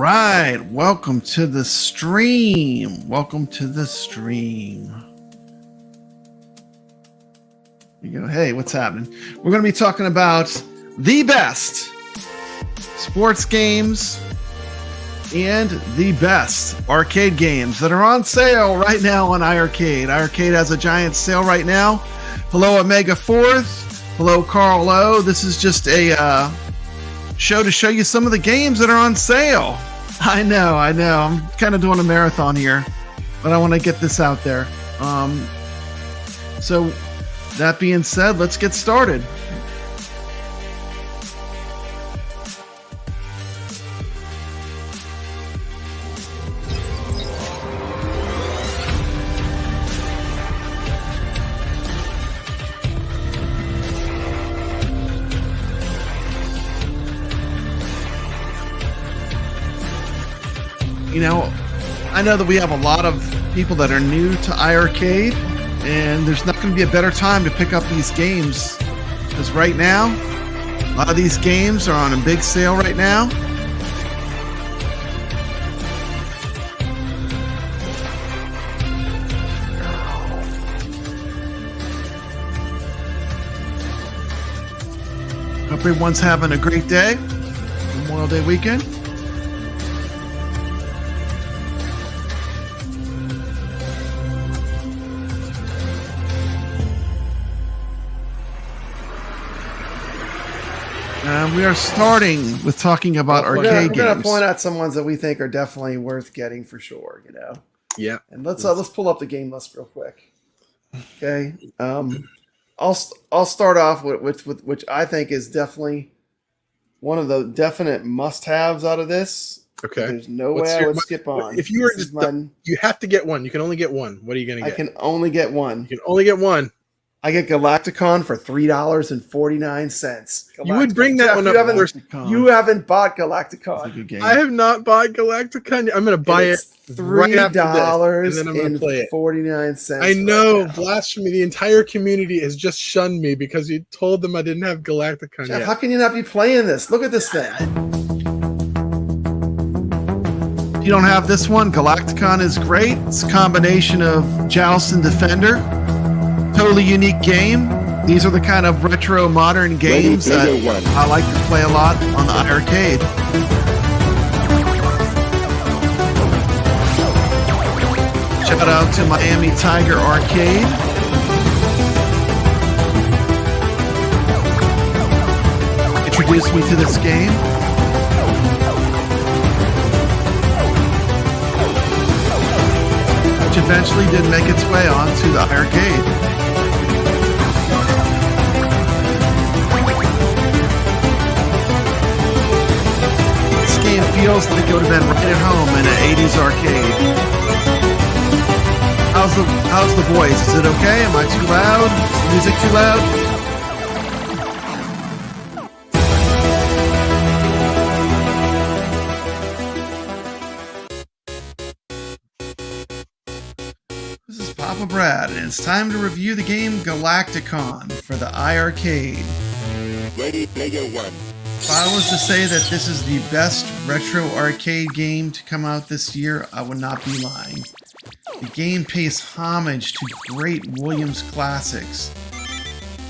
right, welcome to the stream. Welcome to the stream. You go, hey, what's happening? We're going to be talking about the best sports games and the best arcade games that are on sale right now on iiRcade. iiRcade has a giant sale right now. Hello, Omega Fourth. Hello, Carl O. This is just a show to show you some of the games that are on sale. I know. I'm kind of doing a marathon here, but I want to get this out there. So that being said, let's get started. You know, I know that we have a lot of people that are new to iiRcade, and there's not going to be a better time to pick up these games, because right now, a lot of these games are on a big sale right now. Hope everyone's having a great day, Memorial Day weekend. We are starting with talking about arcade games. We're going to point out some ones that we think are definitely worth getting for sure, you know. Yeah. And let's pull up the game list real quick. Okay. I'll start off with which I think is definitely one of the definite must-haves out of this. Okay. There's no way I would skip on. If you were just you have to get one. You can only get one. What are you going to get? I can only get one. You can only get one. I get Galacticon for $3.49. You would bring that one up first. You haven't bought Galacticon. A good game. I have not bought Galacticon. I'm going to buy it $3 and then I'm going to play it. 49 cents. I know, right, blasphemy. The entire community has just shunned me because you told them I didn't have Galacticon Jeff, yet. How can you not be playing this? Look at this thing. If you don't have this one, Galacticon is great. It's a combination of Joust and Defender. Totally unique game. These are the kind of retro modern games that I like to play a lot on the iiRcade. Shout out to Miami Tiger Arcade. Introduced me to this game. Which eventually did make its way onto the iiRcade. Feels like it would have been right at home in an 80s arcade. How's the voice? Is it okay? Am I too loud? Is the music too loud? This is Papa Brad, and it's time to review the game Galacticon for the iiRcade. Ready Player One. If I was to say that this is the best retro arcade game to come out this year, I would not be lying. The game pays homage to great Williams classics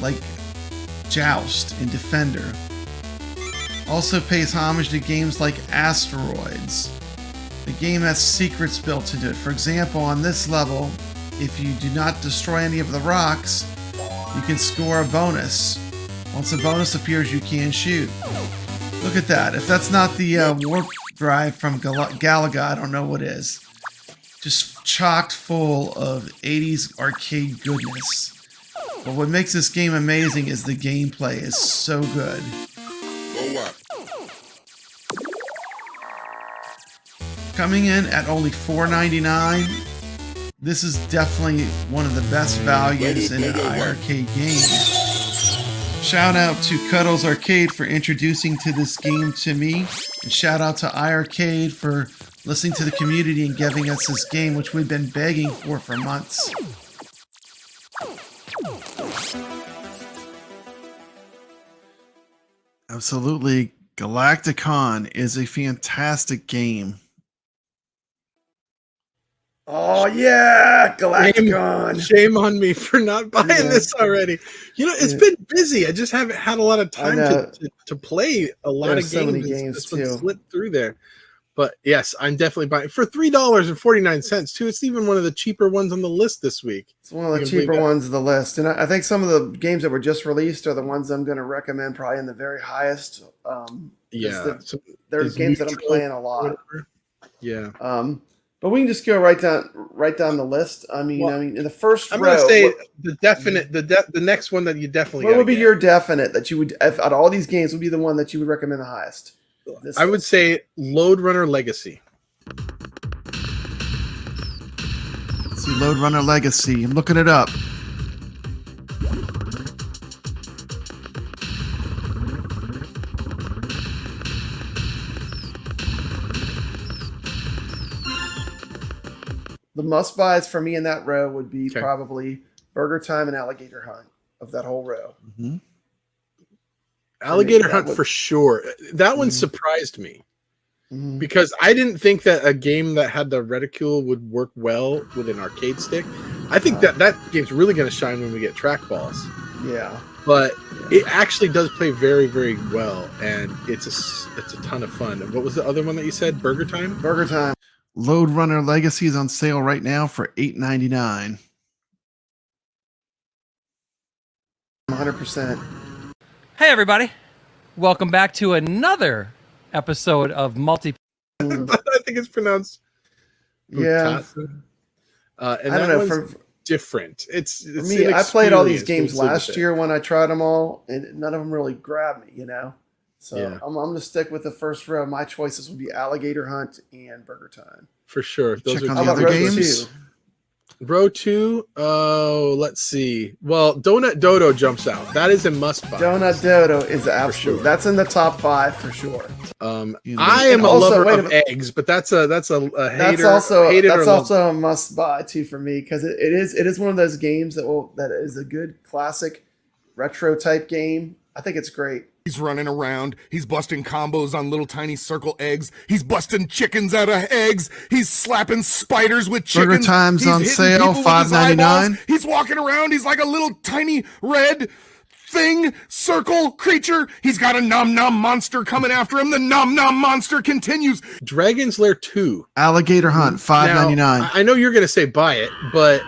like Joust and Defender. Also pays homage to games like Asteroids. The game has secrets built into it. For example, on this level, if you do not destroy any of the rocks, you can score a bonus. Once a bonus appears, you can shoot. Look at that. If that's not the warp drive from Galaga, I don't know what is. Just chocked full of 80s arcade goodness. But what makes this game amazing is the gameplay is so good. Coming in at only $4.99, this is definitely one of the best values in an iiRcade game. Shout out to Cuddles Arcade for introducing to this game to me, and shout out to iiRcade for listening to the community and giving us this game, which we've been begging for months. Absolutely. Galacticon is a fantastic game. Oh yeah, Galacticon. Shame on me for not buying this already. You know, it's been busy. I just haven't had a lot of time to play a lot There's of games. so many games this one too. slipped through there. But yes, I'm definitely buying for $3.49 too. It's even one of the cheaper ones on the list this week. It's one of the cheaper ones of the list, and I think some of the games that were just released are the ones I'm going to recommend, probably in the very highest. There's games that I'm playing a lot. Yeah. But we can just go right down the list. I mean, in the first I'm row, going to say the next one that you definitely. What would be your definite that you would, out of all these games, would be the one that you would recommend the highest? I would say Lode Runner Legacy. Let's see, Lode Runner Legacy. I'm looking it up. The must-buys for me in that row would be probably Burger Time and Alligator Hunt of that whole row. Mm-hmm. Alligator Hunt for sure. That one surprised me because I didn't think that a game that had the reticule would work well with an arcade stick. I think that game's really going to shine when we get trackballs. Yeah, but it actually does play very, very well, and it's a ton of fun. And what was the other one that you said? Burger Time. Burger Time. Lode Runner Legacy is on sale right now for $8.99. 100%. Hey everybody, welcome back to another episode of I think it's pronounced Bukatsu. And I don't know, different. It's for me, I played all these games last year when I tried them all, and none of them really grabbed me, So I'm going to stick with the first row. My choices would be Alligator Hunt and Burger Time. For sure. Those are the other games. Row 2, let's see. Well, Donut Dodo jumps out. That is a must-buy. Donut Dodo is absolute. That's in the top 5 for sure. I am a lover of eggs, but that's a hater. That's also a must-buy too for me because it is one of those games that is a good classic retro type game. I think it's great. He's running around. He's busting combos on little tiny circle eggs. He's busting chickens out of eggs. He's slapping spiders with chickens. Burger Time's on sale, $5.99. He's walking around. He's like a little tiny red thing, circle creature. He's got a nom nom monster coming after him. The nom nom monster continues. Dragon's Lair 2. Alligator Hunt, $5.99. I know you're going to say buy it, but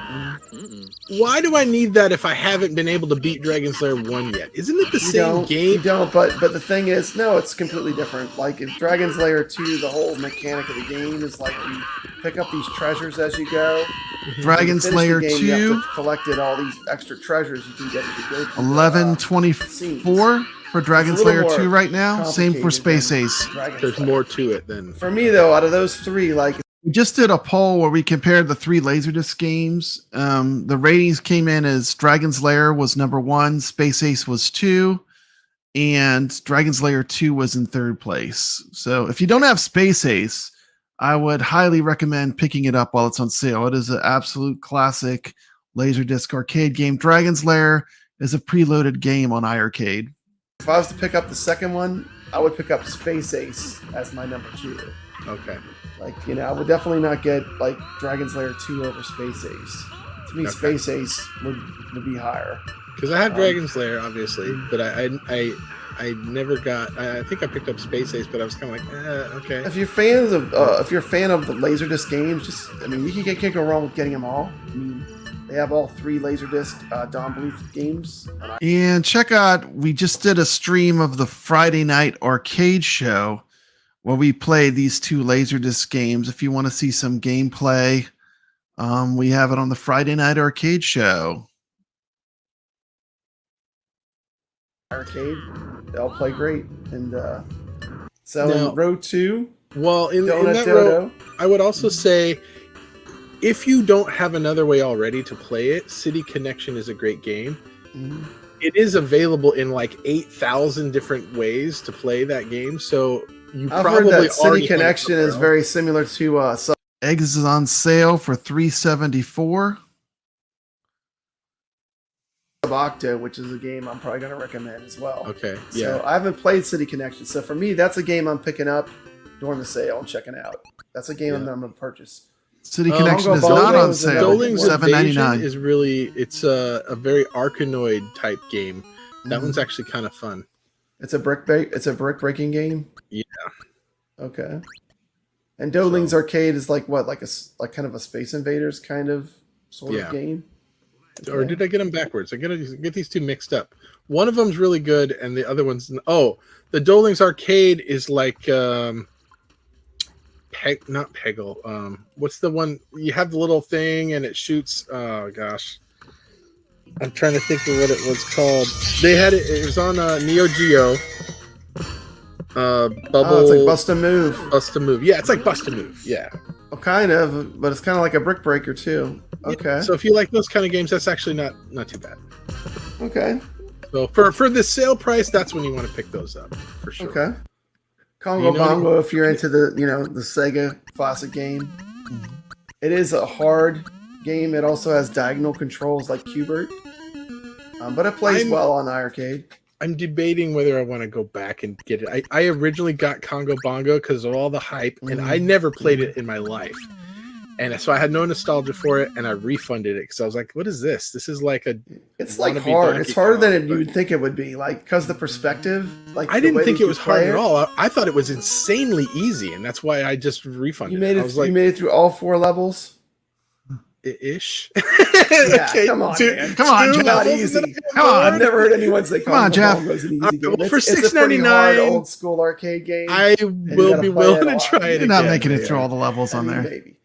why do I need that if I haven't been able to beat Dragon's Lair 1 yet? Isn't it the same game? You don't, but the thing is, no, it's completely different. Like in Dragon's Lair 2, the whole mechanic of the game is like you pick up these treasures as you go. Dragon's Lair 2. You have to collected all these extra treasures you can get as you go through. $11.24 for Dragon's Lair 2 right now. Same for Space Ace. There's more to it than. For me, though, out of those 3, like. We just did a poll where we compared the 3 Laserdisc games. The ratings came in as Dragon's Lair was number 1, Space Ace was 2, and Dragon's Lair 2 was in 3rd place. So if you don't have Space Ace, I would highly recommend picking it up while it's on sale. It is an absolute classic Laserdisc arcade game. Dragon's Lair is a preloaded game on iiRcade. If I was to pick up the second one, I would pick up Space Ace as my number 2. Okay. Like, I would definitely not get like Dragon's Lair 2 over Space Ace. To me, Space Ace would be higher. Because I have Dragon's Lair, obviously, but I never got. I think I picked up Space Ace, but I was kind of like, okay. If you're fans of if you're a fan of the Laserdisc games, you can't go wrong with getting them all. I mean, they have all 3 Laserdisc Don Bluth games. And check out, we just did a stream of the Friday night arcade show where we play these 2 Laserdisc games. If you want to see some gameplay, we have it on the Friday night arcade show. Arcade, they all play great. And so in row 2, well, in that row, I would also say if you don't have another way already to play it, City Connection is a great game. Mm-hmm. It is available in like 8,000 different ways to play that game, so I've heard that City Connection is very similar to Eggs is on sale for $3.74. of Octo, which is a game I'm probably going to recommend as well. Okay. So I haven't played City Connection. So for me, that's a game I'm picking up during the sale and checking out. That's a game I'm going to purchase. City Connection is not on sale. Doling's $7.99 is really it's a very Arkanoid type game. That one's actually kind of fun. It's a brick breaking game. Yeah. Okay. And Doling's Arcade is like what, like kind of a Space Invaders kind of sort of game. Okay. Or did I get them backwards? I get these two mixed up. One of them's really good, and the other one's the Doling's Arcade is like not Peggle. What's the one you have the little thing and it shoots? Oh gosh, I'm trying to think of what it was called. They had it. It was on Neo Geo. Bubble. Oh, it's like Bust a Move. Bust a Move. Yeah, it's like Bust a Move. Yeah. Well, kind of, but it's kind of like a brick breaker too. Okay. Yeah, so if you like those kind of games, that's actually not too bad. Okay. So for the sale price, that's when you want to pick those up for sure. Okay. Congo Bongo, if you're into the Sega classic game. It is a hard game. It also has diagonal controls like Qbert. But it plays well on iiRcade. I'm debating whether I want to go back and get it. I originally got Congo Bongo because of all the hype, and I never played it in my life. And so I had no nostalgia for it, and I refunded it because I was like, what is this? This is like it's like hard. It's harder than you would think it would be, like, because the perspective. Like, I didn't think it was hard at all. I thought it was insanely easy, and that's why I just refunded it. You made it through all 4 levels? Ish. Yeah, okay, come on, man. Come on, Jeff. Not easy. Come on. I've never heard anyone say come on, Jeff. Bongo's an easy game. Well, for $6.99 old school arcade game. I will be willing to try it. You're not making it through all the levels on there. Maybe.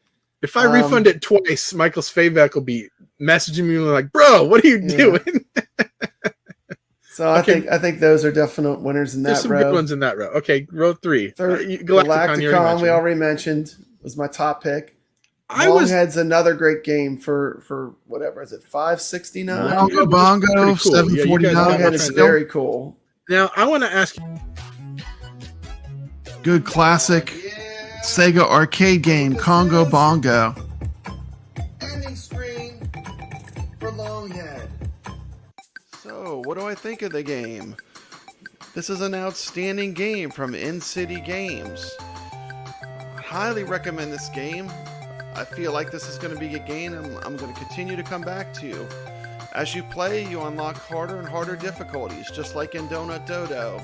If I refund it twice, Michael Spavak will be messaging me like, "Bro, what are you doing?" So I think those are definite winners in that row. There's some good ones in that row. Okay, row 3. Galacticon, we already mentioned, was my top pick. Longhead's another great game for whatever is it, $5.69? Congo Bongo, cool. $7.49. Longhead is very cool. Now I want to ask you, good classic Sega arcade game, Congo Bongo. Ending screen for Longhead. So, what do I think of the game? This is an outstanding game from In-City Games. I highly recommend this game. I feel like this is going to be a game I'm going to continue to come back to. As you play, you unlock harder and harder difficulties, just like in Donut Dodo.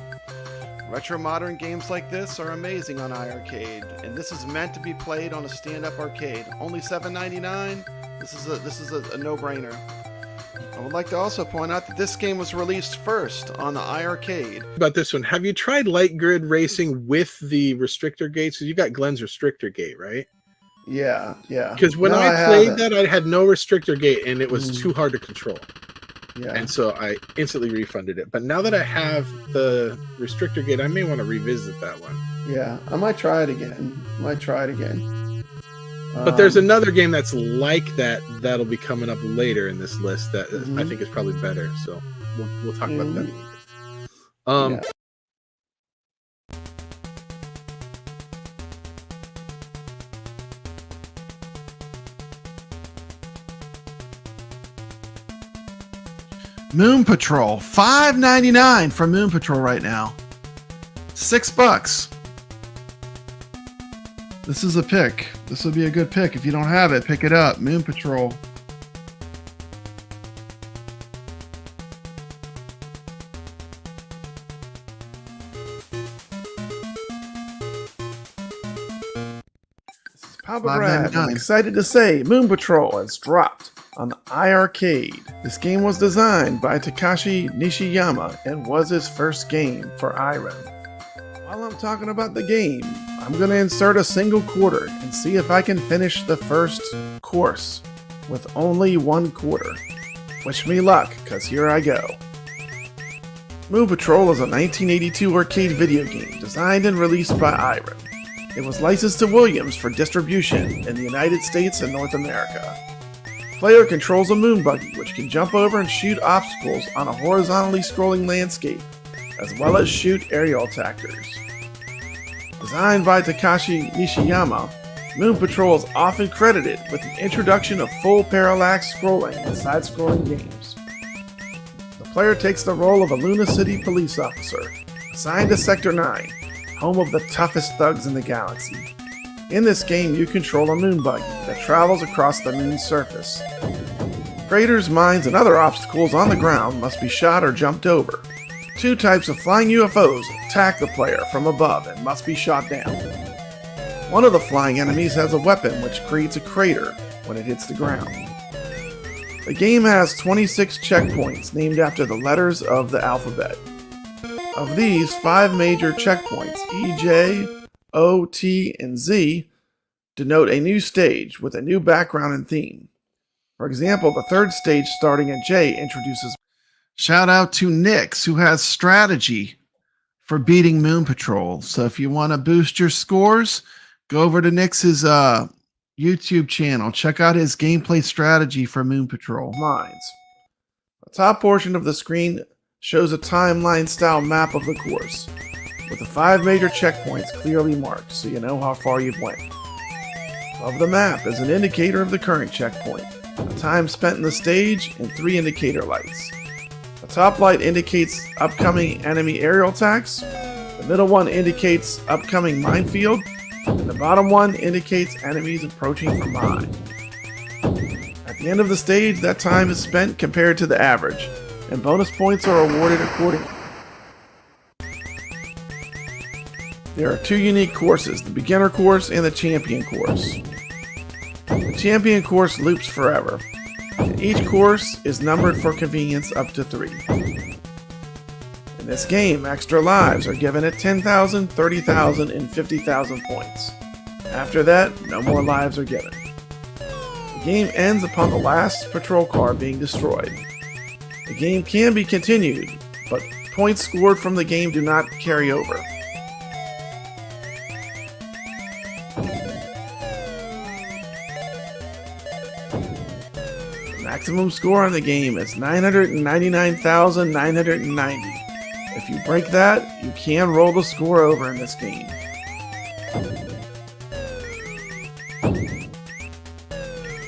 Retro modern games like this are amazing on iiRcade, and this is meant to be played on a stand-up arcade. Only $7.99. This is a no-brainer. I would like to also point out that this game was released first on the iiRcade. About this one, have you tried Light Grid Racing with the restrictor gates? So you got Glenn's restrictor gate, right? Yeah. Because when I played that, I had no restrictor gate, and it was too hard to control. Yeah. And so I instantly refunded it. But now that I have the restrictor gate, I may want to revisit that one. Yeah, I might try it again. But there's another game that's like that that'll be coming up later in this list that I think is probably better. So we'll talk about that. Yeah. Moon Patrol, $5.99 for Moon Patrol right now. $6. This is a pick. This would be a good pick. If you don't have it, pick it up. Moon Patrol. This is Papa Brad. I'm excited to say Moon Patrol has dropped on the iiRcade. This game was designed by Takashi Nishiyama and was his first game for iRem. While I'm talking about the game, I'm going to insert a single quarter and see if I can finish the first course with only 1 quarter. Wish me luck, cause here I go. Moon Patrol is a 1982 arcade video game designed and released by iRem. It was licensed to Williams for distribution in the United States and North America. Player controls a moon buggy which can jump over and shoot obstacles on a horizontally scrolling landscape, as well as shoot aerial attackers. Designed by Takashi Nishiyama, Moon Patrol is often credited with the introduction of full parallax scrolling in side-scrolling games. player takes the role of a Luna City police officer, assigned to Sector 9, home of the toughest thugs in the galaxy. In this game, you control a moon buggy that travels across the moon's surface. Craters, mines, and other obstacles on the ground must be shot or jumped over. 2 types of flying UFOs attack the player from above and must be shot down. One of the flying enemies has a weapon which creates a crater when it hits the ground. The game has 26 checkpoints named after the letters of the alphabet. Of these, 5 major checkpoints, E, J, O, T, and Z, denote a new stage with a new background and theme. For example, the 3rd stage starting at J introduces... Shout out to Nix, who has strategy for beating Moon Patrol. So if you want to boost your scores, go over to Nix's YouTube channel. Check out his gameplay strategy for Moon Patrol. Mines. The top portion of the screen shows a timeline-style map of the course, with the 5 major checkpoints clearly marked so you know how far you've went. Above the map is an indicator of the current checkpoint, the time spent in the stage, and 3 indicator lights. The top light indicates upcoming enemy aerial attacks, the middle one indicates upcoming minefield, and the bottom one indicates enemies approaching from behind. At the end of the stage, that time is spent compared to the average, and bonus points are awarded accordingly. There are 2 unique courses, the beginner course and the champion course. The champion course loops forever, and each course is numbered for convenience up to 3. In this game, extra lives are given at 10,000, 30,000, and 50,000 points. After that, no more lives are given. The game ends upon the last patrol car being destroyed. The game can be continued, but points scored from the game do not carry over. The maximum score on the game is 999,990. If you break that, you can roll the score over in this game.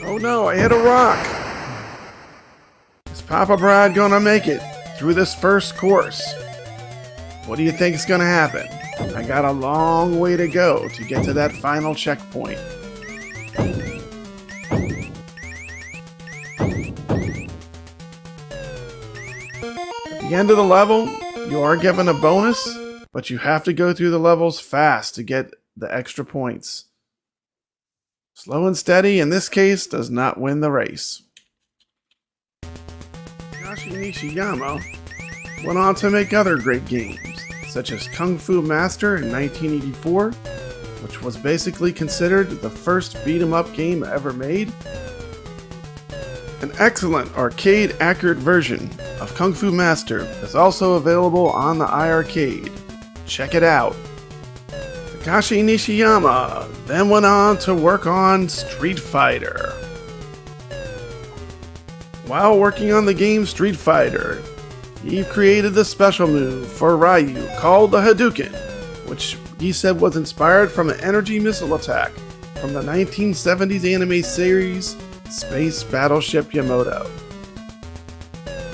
Oh no, I hit a rock! Is Papa Brad gonna make it through this first course? What do you think is gonna happen? I got a long way to go to get to that final checkpoint. At the end of the level, you are given a bonus, but you have to go through the levels fast to get the extra points. Slow and steady, in this case, does not win the race. Takashi Nishiyama went on to make other great games, such as Kung Fu Master in 1984, which was basically considered the first beat-em-up game ever made. An excellent arcade-accurate version of Kung Fu Master is also available on the iiRcade. Check it out. Takashi Nishiyama then went on to work on Street Fighter. While working on the game Street Fighter, he created the special move for Ryu called the Hadouken, which he said was inspired from an energy missile attack from the 1970s anime series Space Battleship Yamato.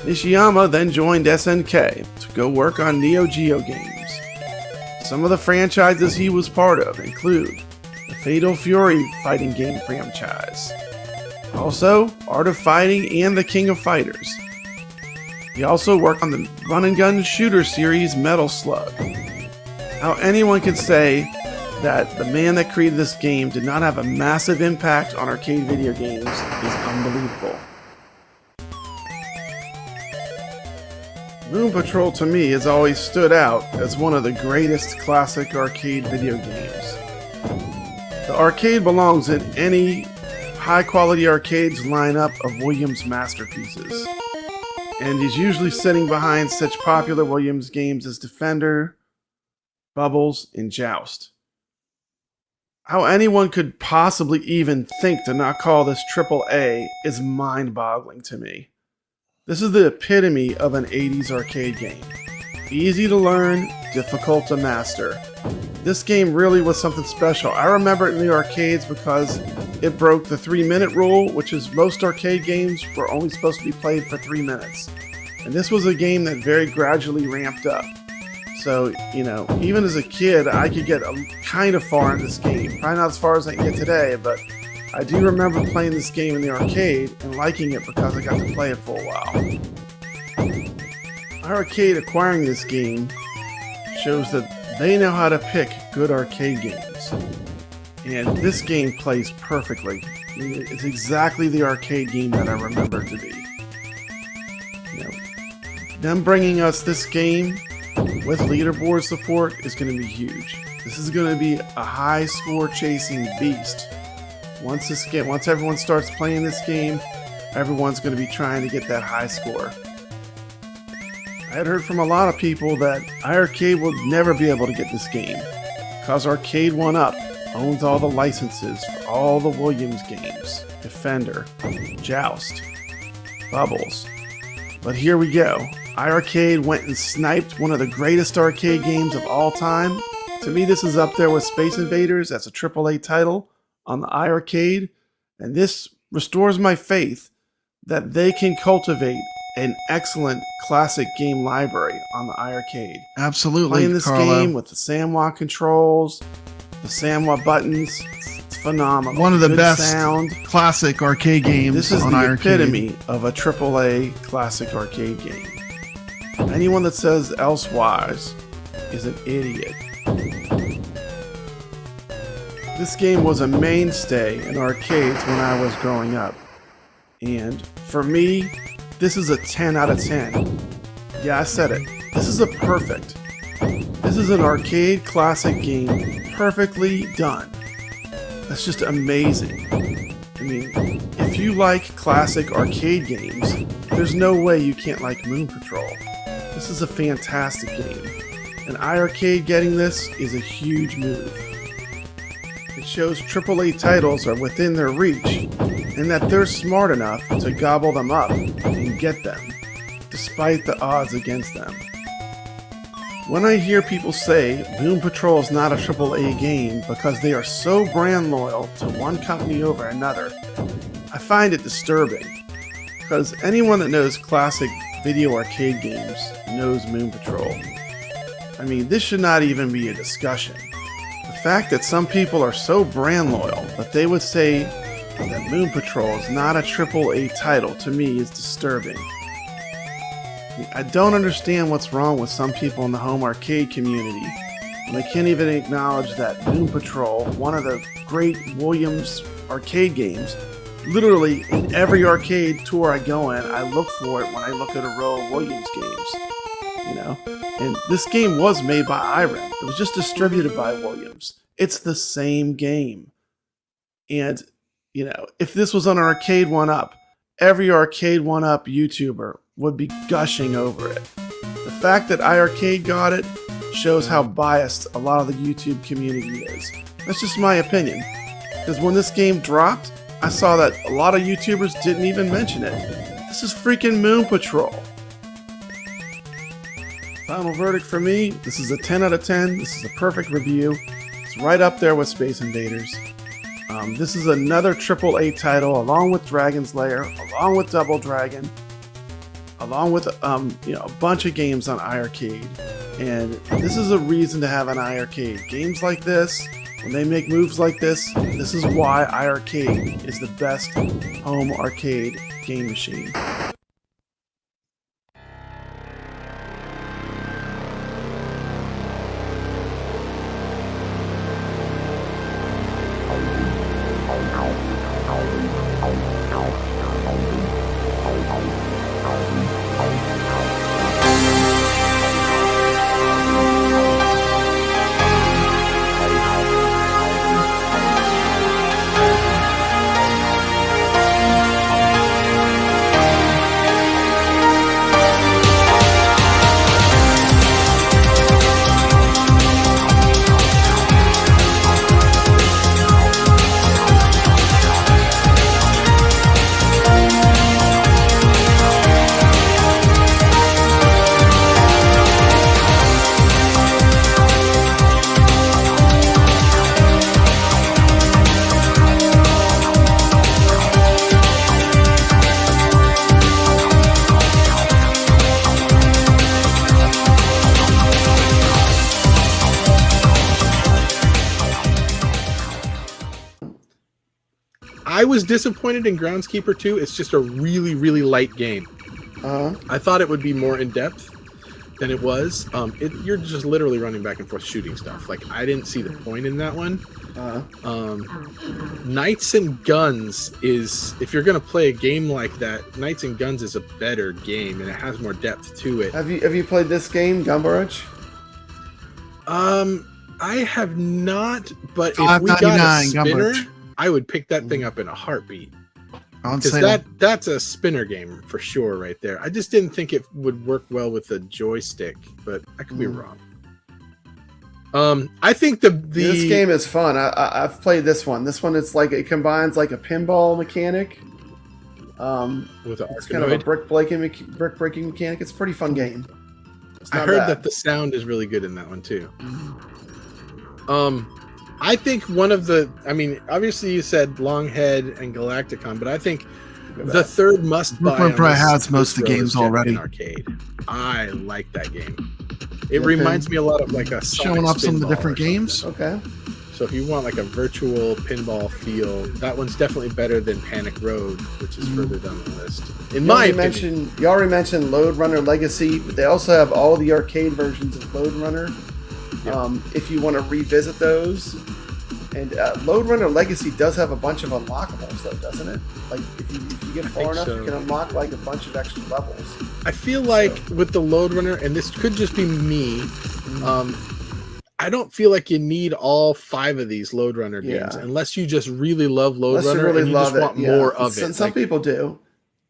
Nishiyama then joined SNK to go work on Neo Geo games. Some of the franchises he was part of include the Fatal Fury fighting game franchise, also Art of Fighting and the King of Fighters. He also worked on the run and gun shooter series Metal Slug. How anyone could say that the man that created this game did not have a massive impact on arcade video games is unbelievable. Moon Patrol to me has always stood out as one of the greatest classic arcade video games. The arcade belongs in any high-quality arcade's lineup of Williams masterpieces, and is usually sitting behind such popular Williams games as Defender, Bubbles, and Joust. How anyone could possibly even think to not call this AAA is mind-boggling to me. This is the epitome of an 80s arcade game. Easy to learn, difficult to master. This game really was something special. I remember it in the arcades because it broke the 3-minute rule, which is most arcade games were only supposed to be played for 3 minutes. And this was a game that very gradually ramped up. So, even as a kid, I could get kind of far in this game. Probably not as far as I can get today, but I do remember playing this game in the arcade and liking it because I got to play it for a while. iiRcade acquiring this game shows that they know how to pick good arcade games. And this game plays perfectly. It's exactly the arcade game that I remember it to be. Them bringing us this game with leaderboard support is going to be huge. This is going to be a high score chasing beast. Once everyone starts playing this game, everyone's going to be trying to get that high score. I had heard from a lot of people that iiRcade will never be able to get this game because Arcade 1-Up owns all the licenses for all the Williams games, Defender, Joust, Bubbles. But here we go. iiRcade went and sniped one of the greatest arcade games of all time. To me, this is up there with Space Invaders as a AAA title on the iiRcade, and this restores my faith that they can cultivate an excellent classic game library on the iiRcade. Absolutely, Playing this Carlo. game with the SAMWA controls, the SAMWA buttons, it's phenomenal. One of the Good best sound. classic arcade games This is on the iiRcade. epitome of a AAA classic arcade game. Anyone that says elsewise is an idiot. This game was a mainstay in arcades when I was growing up. And for me, this is a 10 out of 10. Yeah, I said it. This is a perfect. This is an arcade classic game perfectly done. That's just amazing. I mean, if you like classic arcade games, there's no way you can't like Moon Patrol. This is a fantastic game. And iiRcade getting this is a huge move. It shows AAA titles are within their reach, and that they're smart enough to gobble them up and get them, despite the odds against them. When I hear people say Moon Patrol is not a AAA game because they are so brand loyal to one company over another, I find it disturbing, because anyone that knows classic video arcade games knows Moon Patrol. I mean, this should not even be a discussion. The fact that some people are so brand loyal that they would say that Moon Patrol is not a AAA title, to me, is disturbing. I don't understand what's wrong with some people in the home arcade community, and they can't even acknowledge that Moon Patrol, one of the great Williams arcade games, literally in every arcade tour I go in, I look for it when I look at a row of Williams games. And this game was made by iRem. It was just distributed by Williams. It's the same game. And, if this was on Arcade 1-Up, every Arcade 1-Up YouTuber would be gushing over it. The fact that iiRcade got it shows how biased a lot of the YouTube community is. That's just my opinion. Because when this game dropped, I saw that a lot of YouTubers didn't even mention it. This is freaking Moon Patrol. Final verdict for me, this is a 10 out of 10. This is a perfect review. It's right up there with Space Invaders. This is another AAA title, along with Dragon's Lair, along with Double Dragon, along with a bunch of games on iiRcade. And this is a reason to have an iiRcade. Games like this, when they make moves like this is why iiRcade is the best home arcade game machine. I was disappointed in Groundskeeper 2. It's just a really, really light game. I thought it would be more in depth than it was. You're just literally running back and forth shooting stuff. Like, I didn't see the point in that one. Knights and Guns is, if you're going to play a game like that, Knights and Guns is a better game and it has more depth to it. Have you played this game, Gumbarage? I have not, but if we got a spinner, I would pick that thing up in a heartbeat. Because that's a spinner game for sure right there. I just didn't think it would work well with a joystick, but I could be wrong. I think this game is fun. I've played this one. This one, it's like it combines like a pinball mechanic. With it's kind of a brick breaking mechanic. It's a pretty fun game. I heard that the sound is really good in that one too. I think one of the, I mean, obviously you said Longhead and Galacticon, but I think the third must-buy probably has most of the games already. Arcade. I like that game. It reminds me a lot of like a showing off some of the different games. Okay. So if you want like a virtual pinball feel, that one's definitely better than Panic Road, which is further down the list. In my opinion. You already mentioned Lode Runner Legacy, but they also have all the arcade versions of Lode Runner. If you want to revisit those. And Lode Runner Legacy does have a bunch of unlockables, though, doesn't it? Like, if you get far enough, you can unlock, like, a bunch of extra levels. I feel like with the Lode Runner, and this could just be me, I don't feel like you need all 5 of these Lode Runner games, unless you just really love Lode Runner and you just want more of it. Some people do.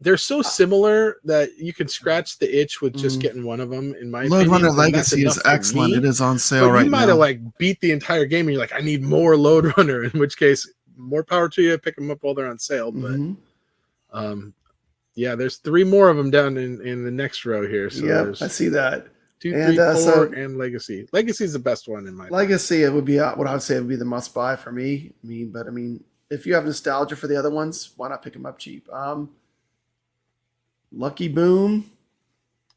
They're so similar that you can scratch the itch with just getting one of them. In my Lode opinion, Runner Legacy is excellent. It is on sale right now. You might have like beat the entire game, and you're like, I need more Lode Runner. In which case, more power to you. Pick them up while they're on sale. But yeah, there's 3 more of them down in the next row here. So I see that. 2, 3, 4, and Legacy. Legacy is the best one in my opinion. Legacy, it would be what I would say would be the must buy for me. I mean, if you have nostalgia for the other ones, why not pick them up cheap? Lucky Boom,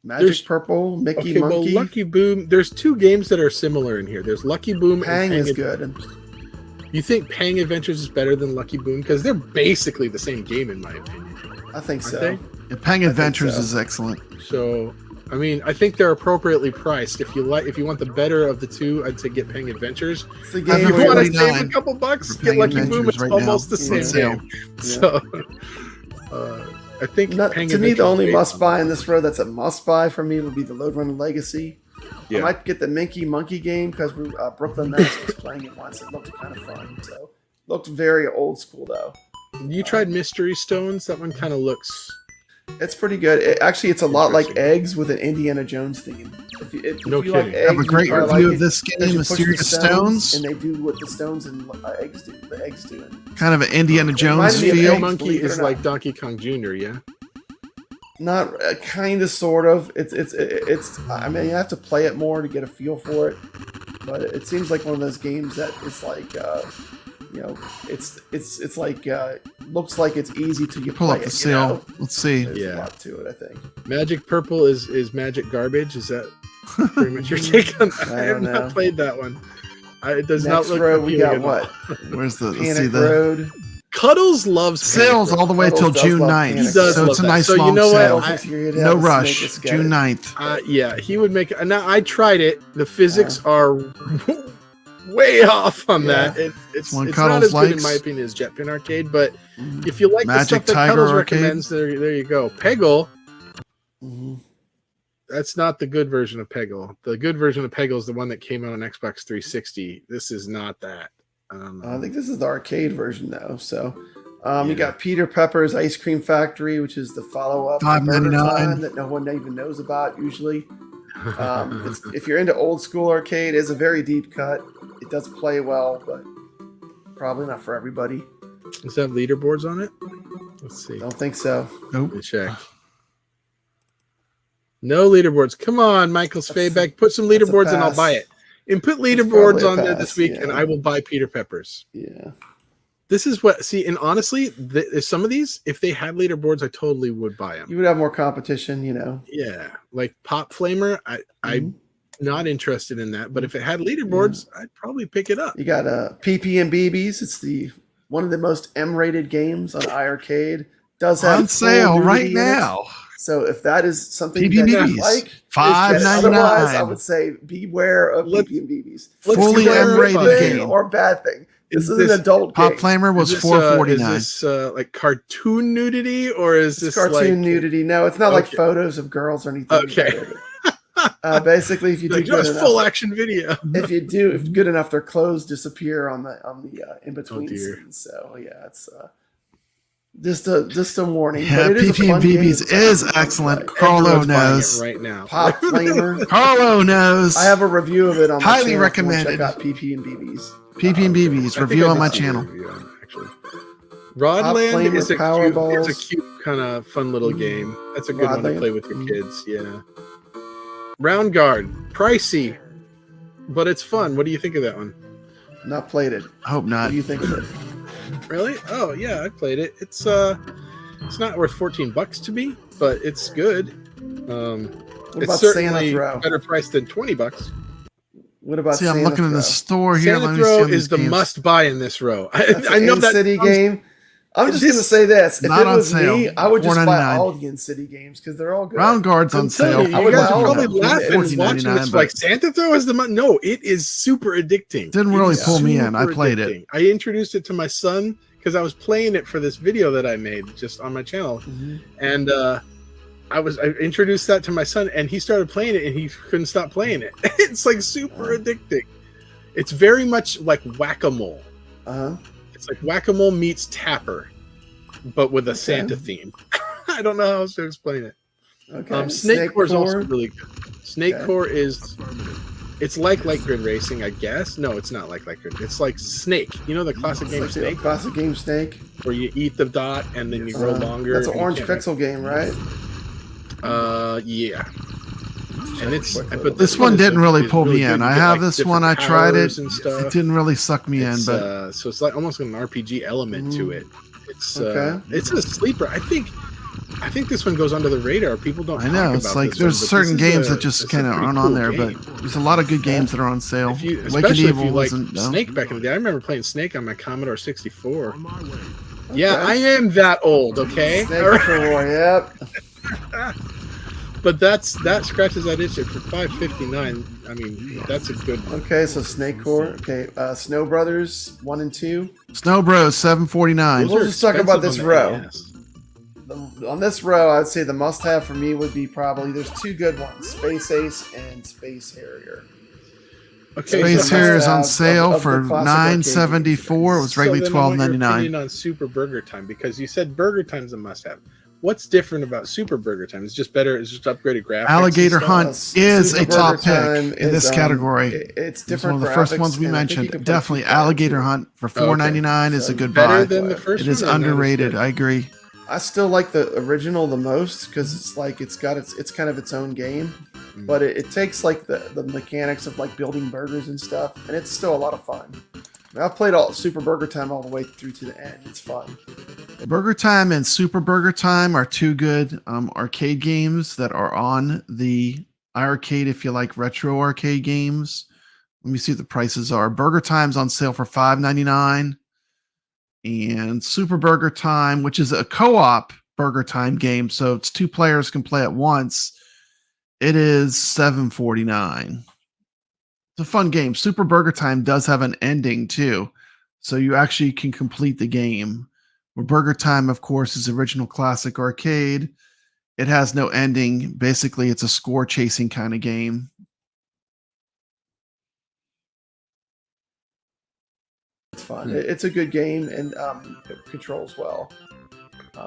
Magic Purple, Mickey Monkey. Well, Lucky Boom. There's 2 games that are similar in here. There's Lucky Boom. Pang is good. You think Pang Adventures is better than Lucky Boom? Because they're basically the same game in my opinion. I think so. Yeah, Pang Adventures is excellent. So, I mean, I think they're appropriately priced. If you want the better of the 2, I'd say get Pang Adventures. It's the game if you want to save a couple bucks, get Lucky Boom. It's almost the same game. So, I think to me, the only must-buy in this row that's a must-buy for me would be the Lode Runner Legacy. I might get the Mickey Monkey game because Brooklyn Mass was playing it once. It looked kind of fun. So, looked very old school though. You tried Mystery Stones? That one kind of looks. It's pretty good. It's a lot like Eggs with an Indiana Jones theme. If no you kidding. like Eggs, I have a great review of this game, Mysterious Stones. And they do what the stones and Eggs do. The Eggs do it. Kind of an Indiana Jones feel. Monkey is like Donkey Kong Jr., yeah? Not kind of, sort of. It's. I mean, you have to play it more to get a feel for it. But it seems like one of those games that is like, it's like looks like it's easy to pull up the sale. Let's see. There's a lot to it, I think. Magic Purple is Magic Garbage. Is that pretty much your take on that? I have not played that one. It does Next not look row, we got what? Where's the Panic Road? Cuddles loves sales all the way till June 9th. So it's a nice so long you know sale. What? No rush. June 9th. Yeah, he would make. Now I tried it. The physics are way off on that. It's not as good in my opinion as Jetpin Arcade, but if you like the stuff that Cuddles recommends, there you go. Peggle. That's not the good version of Peggle. The good version of Peggle is the one that came out on Xbox 360. This is not that. I think this is the arcade version though. So you got Peter Pepper's Ice Cream Factory, which is the follow-up $5.99 that no one even knows about usually. If you're into old school arcade, it's a very deep cut. It does play well, but probably not for everybody. Does it have leaderboards on it? Let's see. Don't think so. Nope. Let me check. No leaderboards. Come on, Michael Spaybeck. Put some leaderboards and I'll buy it. And put leaderboards on there this week, and I will buy Peter Pepper's. Yeah. This is what, and honestly, some of these, if they had leaderboards, I totally would buy them. You would have more competition, Yeah, like Pop Flamer, I'm not interested in that, but if it had leaderboards, I'd probably pick it up. You got PP and BBs. It's one of the most M-rated games on iArcade. Does have On sale full right nudity in it. now. So if that is something PB&Bs, that you like, $5.99. otherwise I would say beware of PB&Bs. Fully Great M-rated thing game. or bad thing. This is this an adult Pop game. Flamer was Is $4.49. this like cartoon nudity, or is this Cartoon like nudity. No, it's not like Okay. photos of girls or anything. Okay. Basically, if you do like good just enough, full action video? if good enough, their clothes disappear on the in between dear. scenes. So yeah, it's just a warning. Yeah, but it is a fun game. PP&Bs is excellent. Carlo Everyone's buying knows. it right now. Pop Flamer. Carlo knows. I have a review of it on my Highly channel. recommended. Check out PP and BBs. PP&Bs I review think I on did my see channel. the review on it, actually. Rodland Flamer is a Powerballs. cute kind of fun little game. That's a good one to Rodland. play with your kids. Yeah. Round Guard, pricey, but it's fun. What do you think of that one? Not played it. I hope What not. do you think of it? Really? Oh yeah, I played it. It's not worth $14 to me, but it's good. What It's about Santa certainly Throw? better price than $20. What about See, Santa I'm looking in Throw? the store here. Santa Let me see Throw on these is the games. must-buy in this row. That's I know an that city sounds- game. I'm just This- going to say this: if not it on was sale. me, I would just buy $4.99. all the in-city games because they're all good. Round Guard's I'm on telling sale. you, I you would guys buy are all probably of them. laughing watching $14.99, this like Santa Throw is the no, it is super addicting. Didn't It really is pull me in. I super played it. addicting. I introduced it to my son because I was playing it for this video that I made just on my channel, and I introduced that to my son, and he started playing it, and he couldn't stop playing it. It's like super addicting. It's very much like whack-a-mole. Uh-huh. It's like whack-a-mole meets Tapper, but with a Santa theme. I don't know how else to explain it. Okay. Snake Core is also Core. really good. Snake Okay. Core is, it's like Light Grid Racing, I guess. No, it's not like Light Grid. It's like Snake. You know the classic game It's like Snake, the classic game Snake. where you eat the dot and then you grow longer. That's an and you orange can't- pixel game, right? Yeah. And it's but This one didn't really is pull me good. in. You I get, have like, this one. I different tried it. powers and stuff. It didn't really suck me in, It's, but so it's like almost an RPG element to it. It's Okay. it's a sleeper. I think this one goes under the radar. People don't. I know talk it's about like this there's one, but certain this is games a- that just it's a kind of pretty aren't cool on there, game. but there's a lot of good games that are on sale. If you, Awakened especially if Evil you like wasn't. No. Snake back in the day, I remember playing Snake on my Commodore 64. Okay. Yeah, I am that old. Okay, Snake All right. Core, yep. But that scratches that itch for $5.59. I mean, that's a good one. Okay, so Snake Core. Okay, Snow Brothers 1 and 2. Snow Bros $7.49. We'll Those are just talk about expensive this on the row. NES. On this row, I'd say the must-have for me would be probably there's two good ones: Space Ace and Space Harrier. Okay, Space so Harrier is on must-have sale of for the classic arcade $9.74. It was regularly then I want your $12.99. opinion on Super Burger Time, because you said Burger Time's a must-have. What's different about Super Burger Time? It's just better. It's just upgraded graphics. Alligator and stuff? Hunt is Super a top Burger Time pick in this is, category. It's It's different. one of the first graphics, ones we and I think you mentioned. can play Definitely two players. Alligator Hunt for $4.99 is a So good Better buy. than the first It is one, or not as underrated. good? I agree. I still like the original the most because it's like it's kind of its own game, but it takes like the mechanics of like building burgers and stuff, and it's still a lot of fun. I mean, I've played all Super Burger Time all the way through to the end. It's fun. Burger Time and Super Burger Time are two good arcade games that are on the iArcade if you like retro arcade games. Let me see what the prices are. Burger Time's on sale for $5.99. And Super Burger Time, which is a co-op Burger Time game, so it's two players can play at once. It is $7.49. It's a fun game. Super Burger Time does have an ending too, so you actually can complete the game. Where Burger Time, of course, is original classic arcade. It has no ending. Basically, it's a score chasing kind of game. It's fun. It's a good game and it controls well.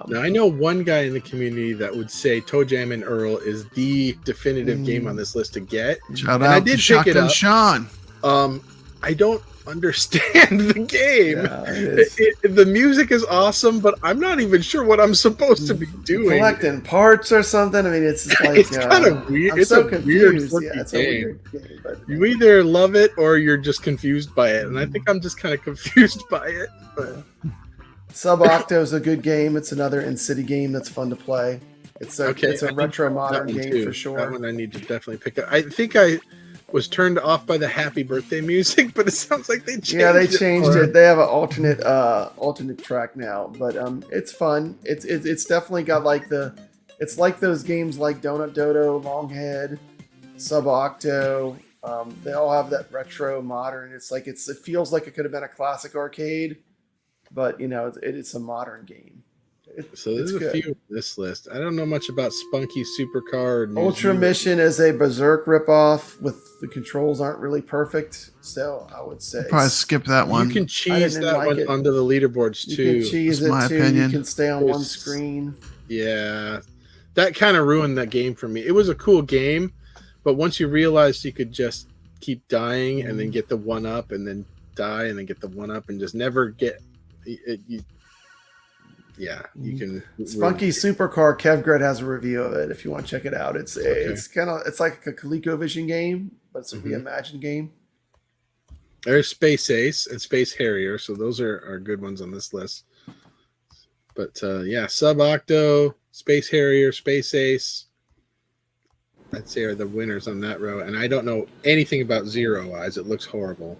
Now, I know one guy in the community that would say Toe Jam and Earl is the definitive game on this list to get. Shout And I out did to pick it Shotgun up. Sean. I don't understand the game. Yeah, it is. The music is awesome, but I'm not even sure what I'm supposed to be doing. Collecting parts or something. I mean, it's like It's kind of weird. I'm It's so a confused. weird Yeah, it's a game. weird game. But You either love it or you're just confused by it, and I think I'm just kind of confused by it. But Sub Octo is a good game. It's another in-city game that's fun to play. It's a Okay, it's a I need retro that modern one game too. for sure. That one I need to definitely pick up. I think I was turned off by the happy birthday music, but it sounds like they changed it. Yeah, they changed it. They have an alternate track now, but it's fun. It's definitely got like it's like those games like Donut Dodo, Longhead, Sub Octo. They all have that retro modern. It feels like it could have been a classic arcade, but it's a modern game. So there's a few on this list. I don't know much about Spunky Supercar. Or Ultra Mission is a Berserk ripoff with the controls aren't really perfect, so I would say Probably skip that one. You can cheese that one onto the leaderboards too. You can cheese it my too. opinion. You can stay on one screen. Yeah, that kind of ruined that game for me. It was a cool game, but once you realized you could just keep dying and then get the one up and then die and then get the one up and just never get it, you can. Spunky Supercar. Kevgrid has a review of it if you want to check it out. It's like a ColecoVision game, but it's a reimagined game. There's Space Ace and Space Harrier, so those are good ones on this list. But Sub Octo, Space Harrier, Space Ace, I'd say are the winners on that row. And I don't know anything about Zero Eyes. It looks horrible.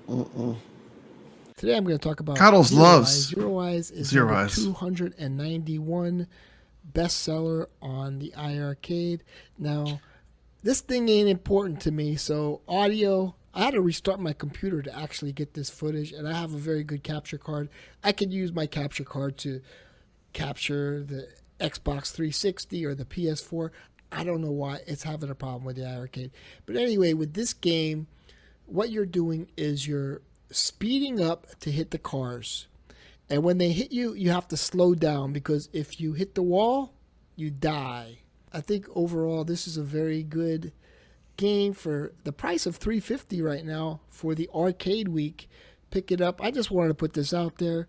Today I'm going to talk about Cuddles loves Zero Eyes is Zero number Eyes. 291 bestseller on the iiRcade. Now, this thing ain't important to me, so audio, I had to restart my computer to actually get this footage, and I have a very good capture card. I could use my capture card to capture the Xbox 360 or the PS4. I don't know why it's having a problem with the iiRcade. But anyway, with this game, what you're doing is you're speeding up to hit the cars, and when they hit you, you have to slow down, because if you hit the wall, you die. I think overall this is a very good game for the price of $350 right now for the arcade week. Pick it up. I just wanted to put this out there.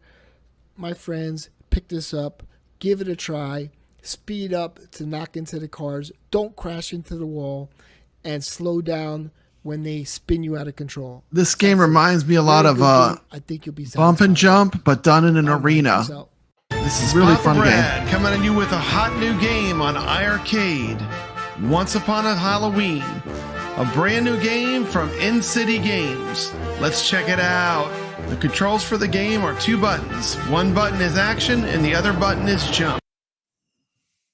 My friends, pick this up, give it a try, speed up to knock into the cars, don't crash into the wall, and slow down when they spin you out of control. This game reminds me a lot of I think you'll be Bump and Jump, but done in an arena. This is really fun game. Brad coming at you with a hot new game on iiRcade. Once Upon a Halloween, a brand new game from In-City Games. Let's check it out. The controls for the game are 2 buttons. One button is action and the other button is jump.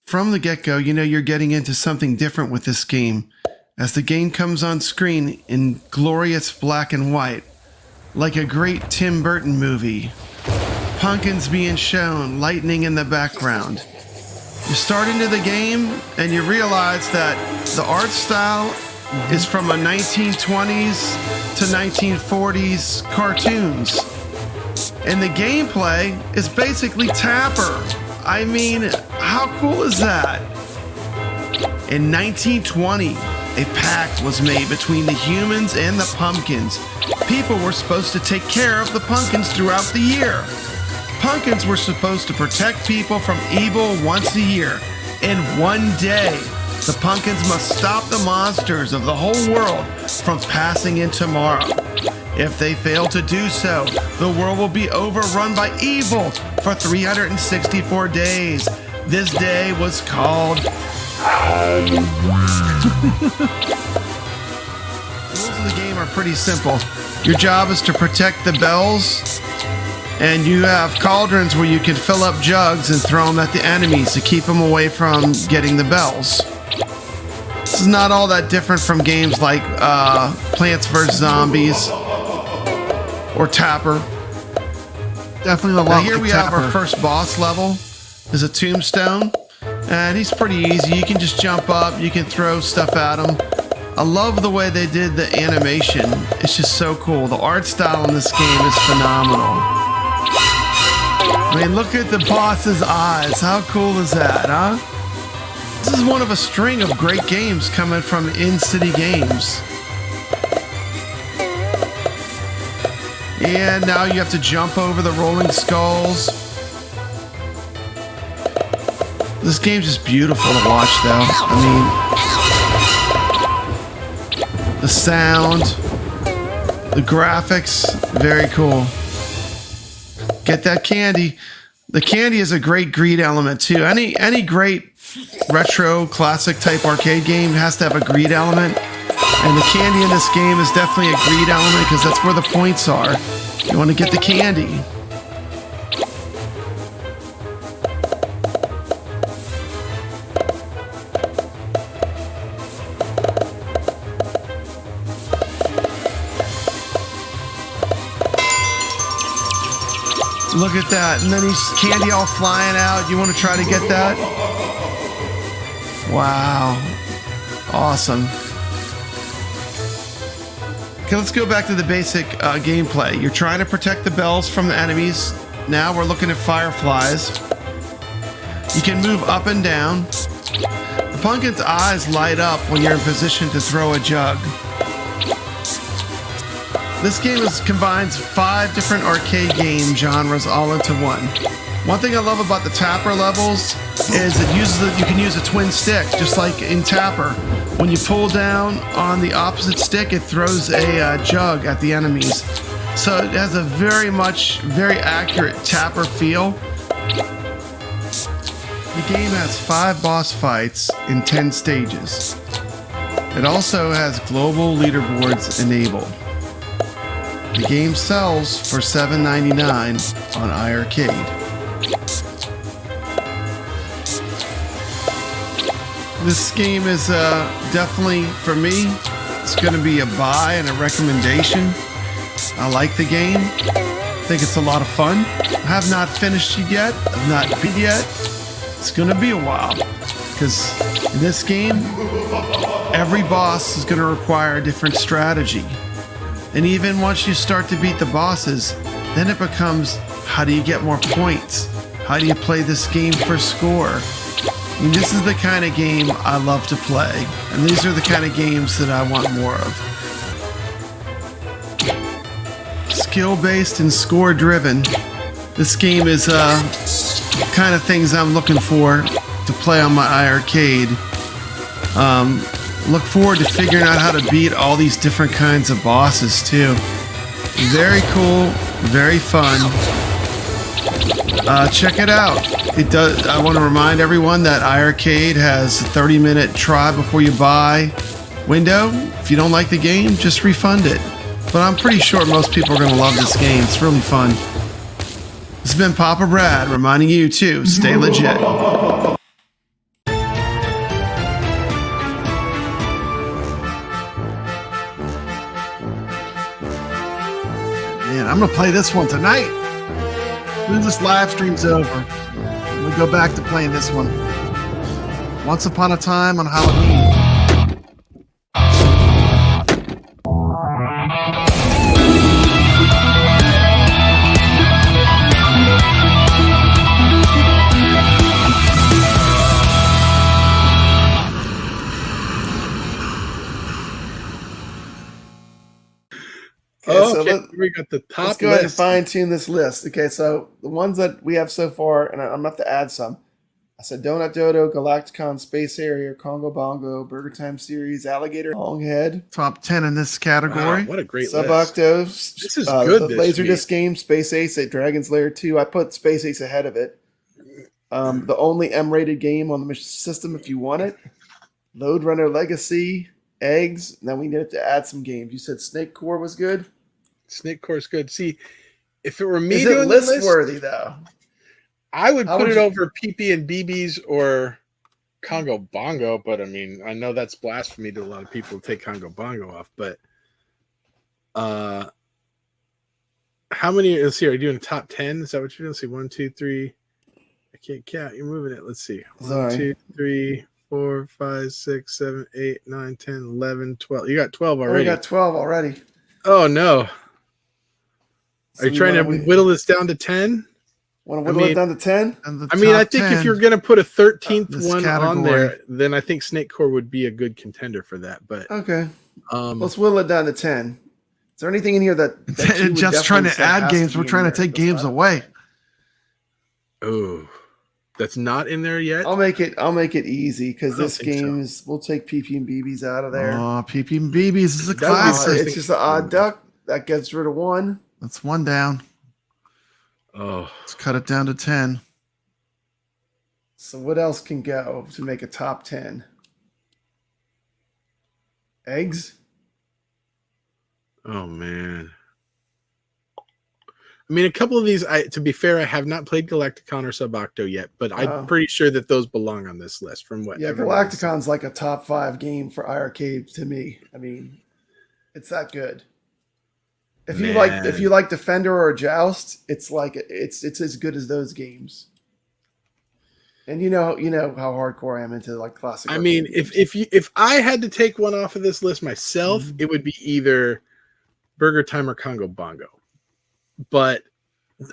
From the get-go, you're getting into something different with this game, as the game comes on screen in glorious black and white, like a great Tim Burton movie. Pumpkins being shown, lightning in the background. You start into the game and you realize that the art style is from a 1920s to 1940s cartoons. And the gameplay is basically Tapper. I mean, how cool is that? In 1920, a pact was made between the humans and the pumpkins. People were supposed to take care of the pumpkins throughout the year. Pumpkins were supposed to protect people from evil once a year. And one day, the pumpkins must stop the monsters of the whole world from passing in tomorrow. If they fail to do so, the world will be overrun by evil for 364 days. This day was called the rules of the game are pretty simple. Your job is to protect the bells, and you have cauldrons where you can fill up jugs and throw them at the enemies to keep them away from getting the bells. This is not all that different from games like Plants vs. Zombies or Tapper. Definitely a lot. Now here like we Tapper. have our first boss level. Is a tombstone. And he's pretty easy. You can just jump up. You can throw stuff at him. I love the way they did the animation. It's just so cool. The art style in this game is phenomenal. I mean, look at the boss's eyes. How cool is that, huh? This is one of a string of great games coming from In-City Games. And now you have to jump over the rolling skulls. This game's just beautiful to watch, though. I mean, the sound, the graphics, very cool. Get that candy. The candy is a great greed element, too. Any great retro classic type arcade game has to have a greed element. And the candy in this game is definitely a greed element because that's where the points are. You want to get the candy. Look at that. And then he's candy all flying out. You want to try to get that? Wow. Awesome. Okay, let's go back to the basic gameplay. You're trying to protect the bells from the enemies. Now we're looking at fireflies. You can move up and down. The pumpkin's eyes light up when you're in position to throw a jug. This game combines 5 different arcade game genres all into one. One thing I love about the Tapper levels is you can use a twin stick, just like in Tapper. When you pull down on the opposite stick, it throws a jug at the enemies. So it has a very accurate Tapper feel. The game has 5 boss fights in 10 stages. It also has global leaderboards enabled. The game sells for $7.99 on iiRcade. This game is definitely, for me, it's going to be a buy and a recommendation. I like the game. I think it's a lot of fun. I have not finished it yet. I've not beat it yet. It's going to be a while because in this game, every boss is going to require a different strategy. And even once you start to beat the bosses, then it becomes, how do you get more points? How do you play this game for score? I mean, this is the kind of game I love to play. And these are the kind of games that I want more of. Skill-based and score-driven. This game is kind of things I'm looking for to play on my iiRcade. Look forward to figuring out how to beat all these different kinds of bosses too. Very cool, very fun. Check it out. I want to remind everyone that iiRcade has a 30-minute try before you buy window. If you don't like the game, just refund it. But I'm pretty sure most people are going to love this game. It's really fun. This has been Papa Brad reminding you to stay legit. Man, I'm going to play this one tonight. When this live stream's over, we go back to playing this one. Once Upon a Time on Halloween. Okay, so we got the top. Let's go ahead and fine tune this list. Okay, so the ones that we have so far, and I'm gonna have to add some. I said Donut Dodo, Galacticon, Space Harrier, Congo Bongo, Burger Time Series, Alligator, Longhead. Top 10 in this category. Wow, what a great Sub-Octos. List. This is good. The Laserdisc game, Space Ace at Dragon's Lair 2. I put Space Ace ahead of it. The only M-rated game on the system if you want it. Lode Runner Legacy, Eggs. Now we need to add some games. You said Snake Core was good? Snake Core is good. See, if it were me is doing it list worthy though? I would put it over PP and BB's or Congo Bongo, but I mean, I know that's blasphemy to a lot of people to take Congo Bongo off, but how many, let's see, are you doing top 10? Is that what you're doing? Let's see, 1, 2, 3. I can't count. You're moving it. Let's see. 1, 2, 3, 4, 5, 6, 7, 8, 9, 10, 11, 12. You got 12 already. We got 12 already. Oh, no. So are you trying to whittle this down to 10? Want to whittle it down to 10? I mean, I think if you're going to put a 13th one on there, then I think Snake Core would be a good contender for that. But okay, let's whittle it down to 10. Is there anything in here that just trying to add games? We're trying to take games away. Oh, that's not in there yet. I'll make it easy because this game is. We'll take PP and BBs out of there. Oh, PP and BBs is a classic. It's just an odd duck that gets rid of 1. That's 1 down. Oh, let's cut it down to 10. So what else can go to make a top 10? Eggs? Oh man. I mean, a couple of these, to be fair, I have not played Galacticon or Subocto yet, but I'm pretty sure that those belong on this list from what. Yeah, Galacticon's like a top 5 game for iArcade to me. I mean, it's that good. If you like Defender or Joust, it's as good as those games. And you know how hardcore I am into like classic. I mean, if I had to take one off of this list myself, it would be either Burger Time or Congo Bongo. But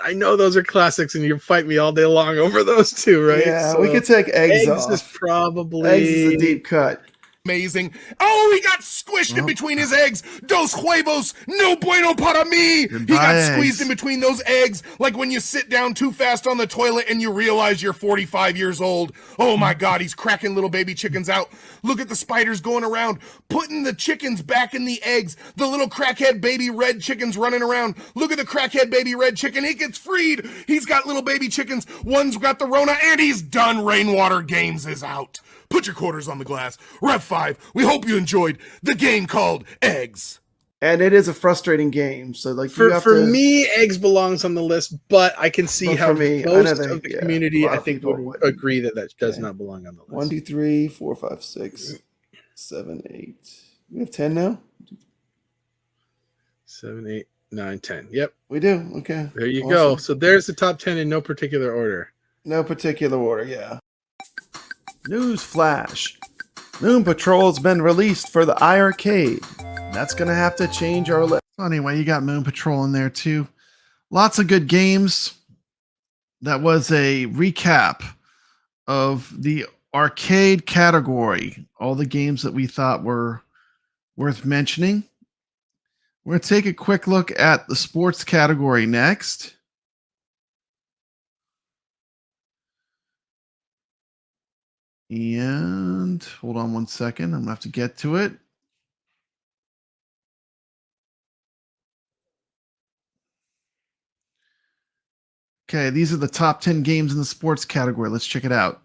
I know those are classics, and you fight me all day long over those two, right? Yeah, so we could take eggs off. Is probably eggs is a deep cut. Amazing. Oh, he got squished in between his eggs. Dos huevos, no bueno para mí. He got squeezed in between those eggs, like when you sit down too fast on the toilet and you realize you're 45 years old. Oh my God, he's cracking little baby chickens out. Look at the spiders going around, putting the chickens back in the eggs. The little crackhead baby red chickens running around. Look at the crackhead baby red chicken. He gets freed. He's got little baby chickens. One's got the Rona, and he's done. Rainwater Games is out. Put your quarters on the glass. Rev 5, we hope you enjoyed the game called Eggs. And it is a frustrating game. So like for me, eggs belongs on the list, but I can see how most of the community, I think, would agree that does not belong on the list. 1, 2, 3, 4, 5, 6, 7, 8. We have 10 now? 7, 8, 9, 10. Yep. We do. Okay. There you go. So there's the top 10 in no particular order. No particular order, yeah. News flash. Moon Patrol's been released for the iArcade. That's going to have to change our list. Anyway, you got Moon Patrol in there too. Lots of good games. That was a recap of the arcade category. All the games that we thought were worth mentioning. We're going to take a quick look at the sports category next. And hold on 1 second. I'm going to have to get to it. Okay, these are the top 10 games in the sports category. Let's check it out.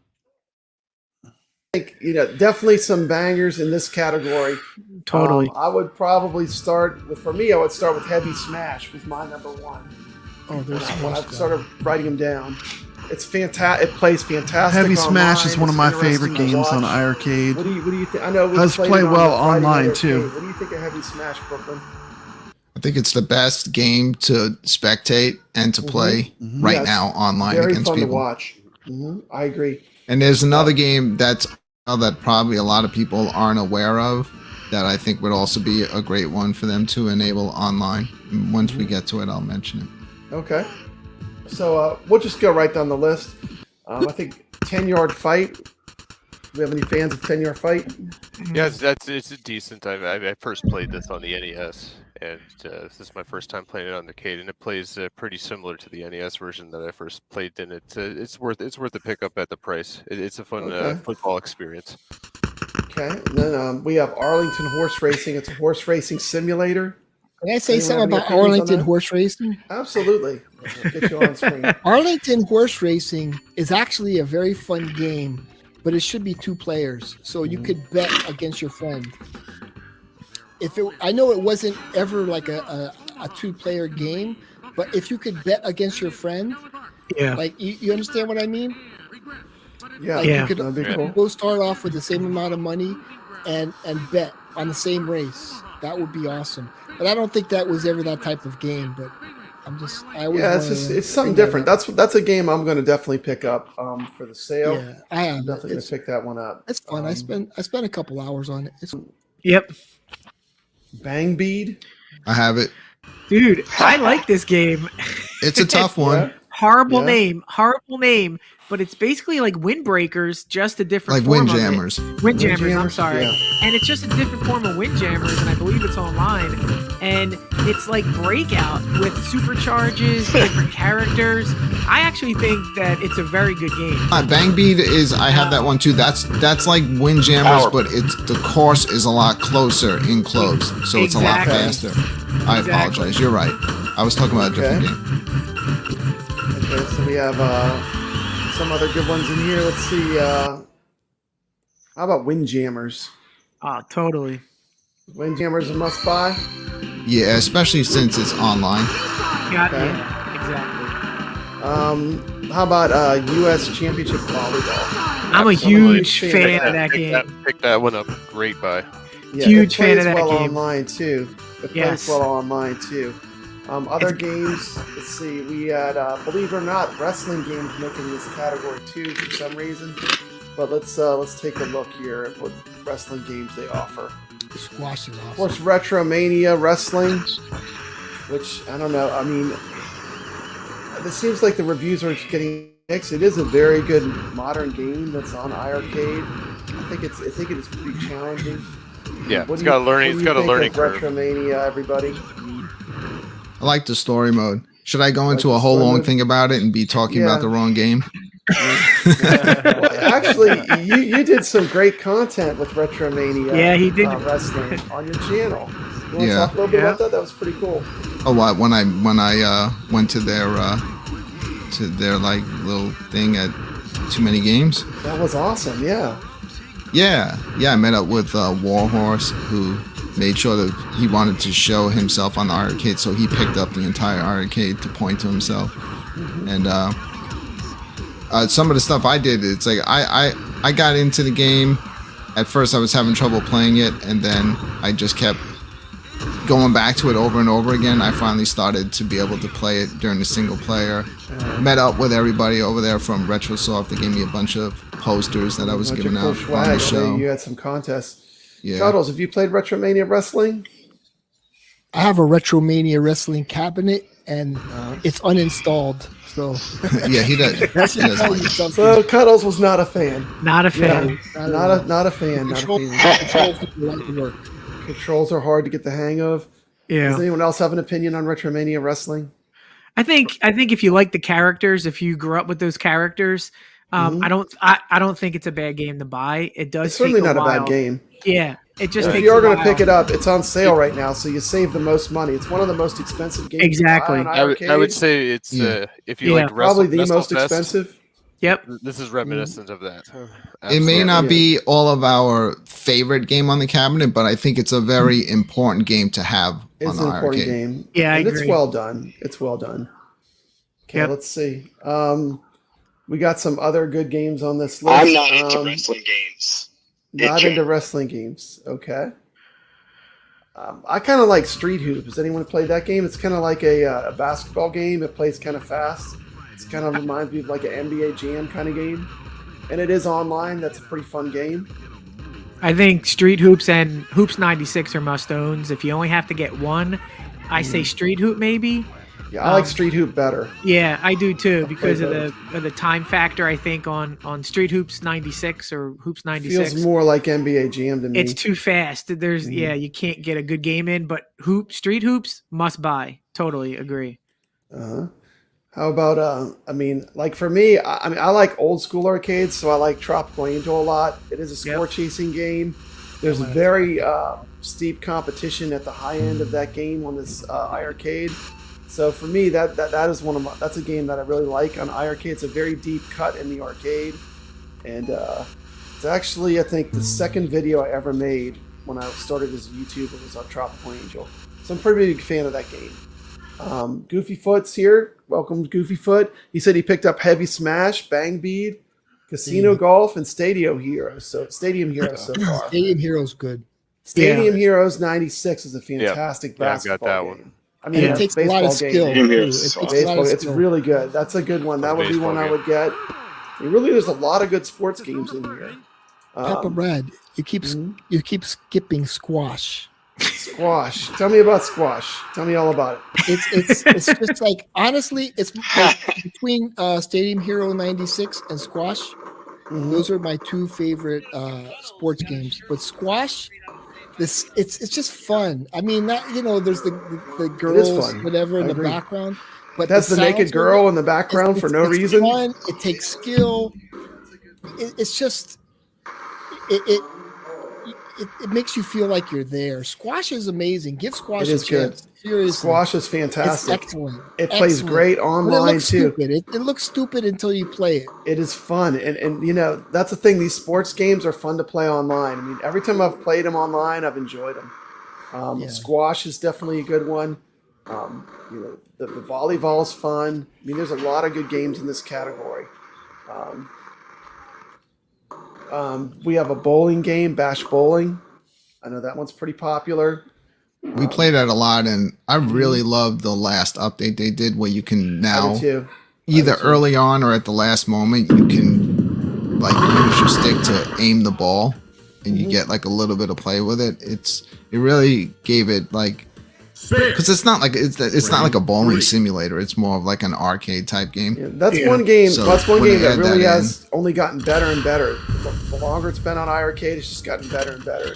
Definitely some bangers in this category. Totally. I would probably start with, I would start with Heavy Smash with my number 1. Oh, there's I've started writing them down. It's fantastic. It plays fantastic. Heavy Smash is one of my favorite games on iArcade. What do you think? I know it does play well online too. What do you think of Heavy Smash, Brooklyn? I think it's the best game to spectate and to play right now online against people. Very fun to watch. I agree. And there's another game that probably a lot of people aren't aware of that I think would also be a great one for them to enable online. Once we get to it, I'll mention it. Okay. So we'll just go right down the list. I think 10-Yard Fight. Do we have any fans of 10-Yard Fight? Yes, it's a decent. I first played this on the NES, and this is my first time playing it on the arcade, and it plays pretty similar to the NES version that I first played. And it's worth the pickup at the price. It's a fun football experience. Okay. And then we have Arlington Horse Racing. It's a horse racing simulator. Can I say something about Arlington Horse Racing? Absolutely. I'll get you on screen. Arlington Horse Racing is actually a very fun game, but it should be 2 players, so you could bet against your friend. I know it wasn't ever like a 2-player game, but if you could bet against your friend, like you understand what I mean? Yeah, like you could that'd be cool. go start off with the same amount of money and bet on the same race. That would be awesome. But I don't think that was ever that type of game. But it's something different. That's a game I'm going to definitely pick up for the sale. Yeah, I am definitely going to pick that one up. It's fun. I spent a couple hours on it. Yep. Bang Bead. I have it. Dude, I like this game. It's a tough one. Horrible name, but it's basically like Windbreakers, just a different like form Windjammers. Of it. Windjammers, I'm sorry. Yeah. And it's just a different form of Windjammers, and I believe it's online. And it's like Breakout with supercharges, different characters. I actually think that it's a very good game. Bang Bead I have that one too. That's like Windjammers, but the course is a lot closer enclosed, so it's a lot faster. I apologize. You're right. I was talking about a different game. Okay, so we have some other good ones in here. Let's see. How about Windjammers? Oh, totally. Windjammer's a must-buy. Yeah, especially since it's online. Yeah, exactly. How about U.S. Championship volleyball? I'm a huge fan of that Pick game. pick that one up. Great buy. Yeah, Huge it fan plays of that well game. online too. It plays Yes. well online too. Other games, let's see. We had, believe it or not, wrestling games making this category too for some reason. But let's take a look here at what wrestling games they offer. Squash is awesome. Of course, Retromania Wrestling, which I don't know. I mean, it seems like the reviews are getting mixed. It is a very good modern game that's on iiRcade. I think it is pretty challenging. Yeah, What it's do got you- a learning. what do It's you got a think learning of curve. Retromania, everybody. I like the story mode. Should I go into Like a the whole story long mode? thing about it and be talking Yeah. about the wrong game? Well, actually, you did some great content with Retromania. Yeah, he did. Wrestling on your channel. You want to Yeah. talk a little bit Yeah. about that? That was pretty cool. Oh, what? When I went to their like little thing at Too Many Games. That was awesome. Yeah. Yeah. I met up with Warhorse, who made sure that he wanted to show himself on the arcade, so he picked up the entire arcade to point to himself. And some of the stuff I did, it's like I got into the game. At first, I was having trouble playing it, and then I just kept going back to it over and over again. I finally started to be able to play it during the single player. Met up with everybody over there from Retrosoft. They gave me a bunch of posters that I was Bunch giving of cool out swag. on the show. You had some contests. Yeah. Cuddles, have you played Retromania Wrestling? I have a Retromania wrestling cabinet, and it's uninstalled. So Yeah, he does. that He should does tell like you it. something. So Cuddles was not a fan. Not a fan. Not a fan. Not a Control- fan. controls take a lot of work. Controls are hard to get the hang of. Yeah. Does anyone else have an opinion on Retromania Wrestling? I think if you like the characters, if you grew up with those characters, I don't think it's a bad game to buy. It does. It's certainly take a not a while. bad game. Yeah, it just If takes. you are a going to while. pick it up, it's on sale right now, so you save the most money. It's one of the most expensive games. Exactly. To buy on I would iiRcade. say it's Yeah. if you Yeah. like Probably the Wrestle most Fest, expensive. Yep. This is reminiscent of that. It may Absolutely. not be all of our favorite game on the cabinet, but I think it's a very important game to have on It's the an important arcade. game. Yeah, I and it's agree. well done. It's well done. Okay, Yep. let's see. We got some other good games on this list. I'm not into wrestling games. Not It into wrestling games. Okay. I kind of like Street Hoop. Has anyone played that game? It's kind of like a basketball game. It plays kind of fast. It's kind of reminds me of like an NBA Jam kind of game. And it is online. That's a pretty fun game. I think Street Hoops and Hoops 96 are must-owns. If you only have to get one, I say Street Hoop maybe. Yeah, I like Street Hoop better. Yeah, I do too because of both. the time factor. I think on Street Hoops 96 or Hoops 96. Feels more like NBA Jam to me. It's too fast. There's you can't get a good game in. But Street Hoops must buy. Totally agree. Uh-huh. How about I mean, like for me, I like old school arcades, so I like Tropical Angel a lot. It is a score chasing game. There's very steep competition at the high end of that game on this iiRcade. So for me, that is that's a game that I really like on iiRcade. It's a very deep cut in the arcade, and it's actually I think the second video I ever made when I started as a YouTuber was on Tropical Angel. So I'm a pretty big fan of that game. Goofy Foot's here. Welcome, Goofy Foot. He said he picked up Heavy Smash, Bang Bead, Casino Golf, and Stadium Heroes. So Stadium Heroes so far. Stadium Hero's good. Stadium Heroes 96 is a fantastic Yeah, I've got basketball that game. one. I mean, And it's it takes a baseball lot of game. skill. Stadium too. Heroes It is takes a lot Baseball, of it's skill. really good. That's a good one. That would be Baseball one I game. would get. There's a lot of good sports games in here. Papa Brad, you keep skipping squash. Squash. Tell me about squash. Tell me all about it. It's just like honestly, it's like between Stadium Hero 96 and squash. Those are my two favorite sports games. But squash, it's just fun. I mean, there's the girls, fun. whatever, in I the agree. background. But That's the naked sounds of girl it, in the background for no it's reason. Fun. It takes skill. It's just it makes you feel like you're there. Squash is amazing. Give squash It a is good. chance. Seriously. Squash is It's fantastic. excellent. It plays Excellent. great But it online looks too. stupid. It looks stupid until you play it. It is fun, and that's the thing. These sports games are fun to play online. I mean, every time I've played them online, I've enjoyed them. Squash is definitely a good one. The volleyball's fun. I mean, there's a lot of good games in this category. We have a bowling game, Bash Bowling. I know that one's pretty popular. We play that a lot, and I really love the last update they did where you can now, either early on or at the last moment, you can like use your stick to aim the ball, and you get like a little bit of play with it. It really gave it like, because it's not like it's not like a bowling simulator. It's more of like an arcade type game. Yeah, that's one game. So that's one game that really has only gotten better and better. The longer it's been on iiRcade, it's just gotten better and better.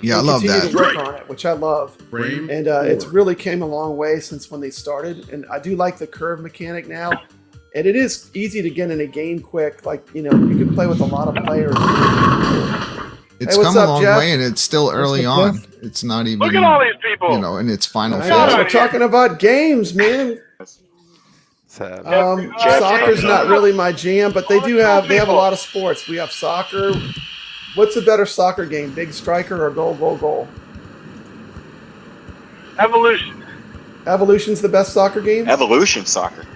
Yeah, I love that. To work on it, which I love. And it's really came a long way since when they started. And I do like the curve mechanic now. And it is easy to get in a game quick. Like, you can play with a lot of players. It's come a long way, and it's still early on. It's not even. Look at all these people. In its final phase. We're talking about games, man. Soccer's not really my jam, but they have a lot of sports. We have soccer. What's a better soccer game, Big Striker or Goal, Goal, Goal? Evolution. Evolution's the best soccer game? Evolution soccer.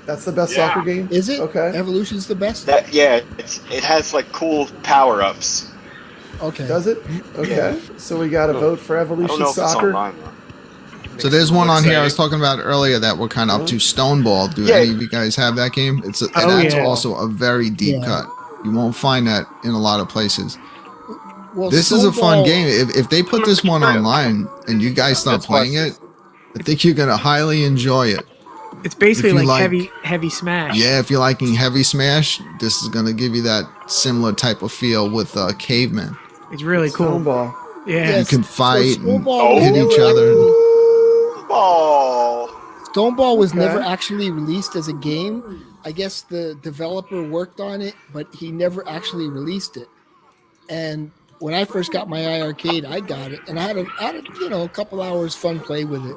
That's the best soccer game? Is it? Okay. Evolution's the best? It has like cool power-ups. Okay. Does it? Okay. Yeah. So we got to vote for Evolution Soccer. It's online, so there's one on here I was talking about earlier that we're kind of up to, Stoneball. Do any of you guys have that game? That's also a very deep cut. You won't find that in a lot of places. Well, this is a fun game. If they put this one online and you guys start playing it, I think you're gonna highly enjoy it. It's basically like heavy Smash. Yeah, if you're liking Heavy Smash, this is gonna give you that similar type of feel with Caveman. It's really cool. Stoneball. Yeah, you can fight and hit each other. Stoneball was never actually released as a game. I guess the developer worked on it, but he never actually released it. And when I first got my iiRcade, I got it, and I had a couple hours fun play with it.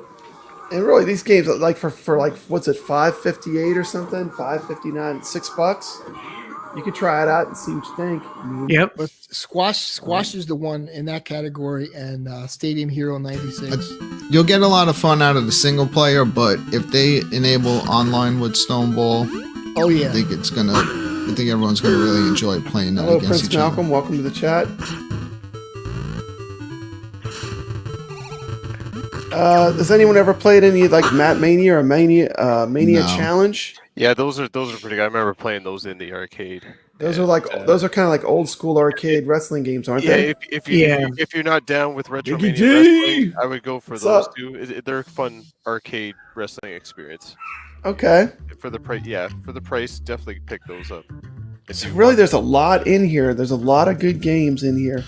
And really, these games like for like what's it, $5.58 or something, $5.59, $6. You could try it out and see what you think. Yep. But Squash is the one in that category, and Stadium Hero 96. You'll get a lot of fun out of the single player, but if they enable online with Stoneball, I think everyone's gonna really enjoy playing that. Hello, against Prince each Malcolm. other. Welcome to the chat. Has anyone ever played any like Mat Mania or Mania Challenge? Yeah, those are pretty good. I remember playing those in the arcade. Those are kind of like old school arcade wrestling games, aren't they? If you're not down with retro Mania wrestling, I would go for those two. They're a fun arcade wrestling experience. Okay. For the price, definitely pick those up. Really, there's a lot in here. There's a lot of good games in here.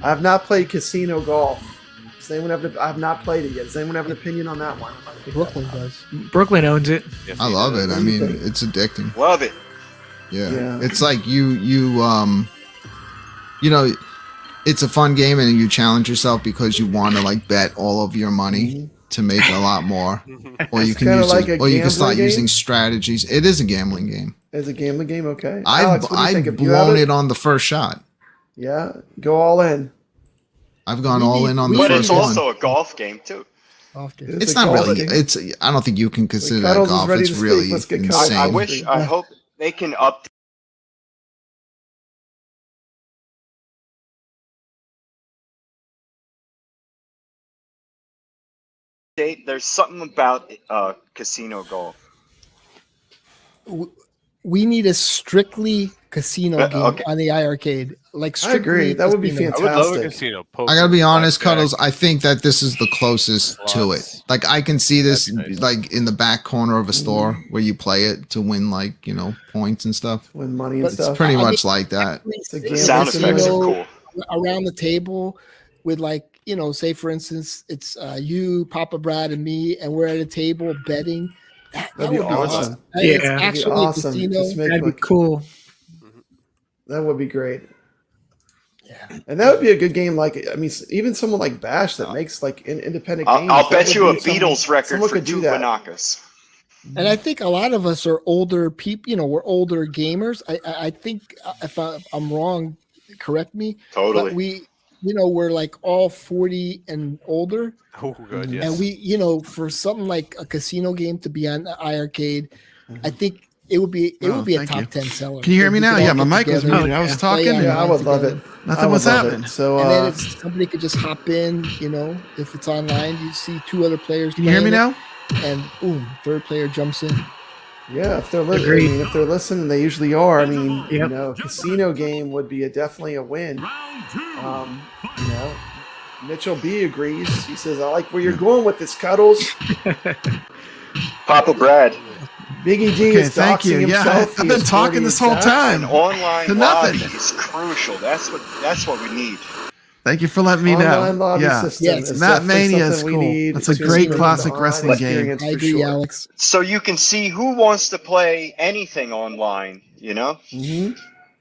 I have not played Casino Golf. I have not played it yet. Does anyone have an opinion on that one? Brooklyn does. Brooklyn owns it. Yes, I love it. I mean, it's addicting. Love it. Yeah. It's like it's a fun game, and you challenge yourself because you want to like bet all of your money to make a lot more, or you can start using strategies. It is a gambling game. It's a gambling game. Okay. I've blown it on the first shot. Yeah, go all in. I've gone all in on the first one. But it's also a golf game too. It's not really. I don't think you can consider that golf. It's really insane. I hope they can update. There's something about casino golf. We need a strictly casino game on the iiRcade. Like, I agree. That would be fantastic. I would love a casino poker. I gotta be honest, Cuddles. I think that this is the closest to it. Like, I can see this like in the back corner of a store where you play it to win points and stuff. Win money and stuff. It's pretty much like that. The sound effects are cool. Around the table with say for instance, it's you, Papa Brad, and me, and we're at a table betting. That'd be awesome. It's actually awesome. That'd be cool. That would be great. Yeah, and that would be a good game. Even someone like Bash that makes independent games. I'll bet you a Beatles record for two Banakas. And I think a lot of us are older people. We're older gamers. I think if I'm wrong, correct me. Totally. But we're like all 40 and older. Oh, good. Yes. And we, for something like a casino game to be on the iArcade, I think it would be a top 10 seller. Can you hear me now? Yeah, my mic was together, muted. I was talking. play Yeah, I would love it. together. Nothing was happening. So, And then somebody could just hop in, if it's online, you see two other players. Can you hear me now? And boom, third player jumps in. yeah, if they're listening, if they're listening, they usually are. I mean, casino game would be definitely a win. Mitchell B agrees. He says, "I like where you're going with this, Cuddles." Papa Brad. Biggie D is thank you. doxing Yeah, himself. I've been talking this whole time. An online To lobby nothing. is crucial. That's what we need. Thank you for letting me know. Online lobby Yeah, system is Map definitely Mania is something we cool. need That's a to great improve classic the wrestling online game. experience I for agree, sure. Alex. So you can see who wants to play anything online, Mm-hmm.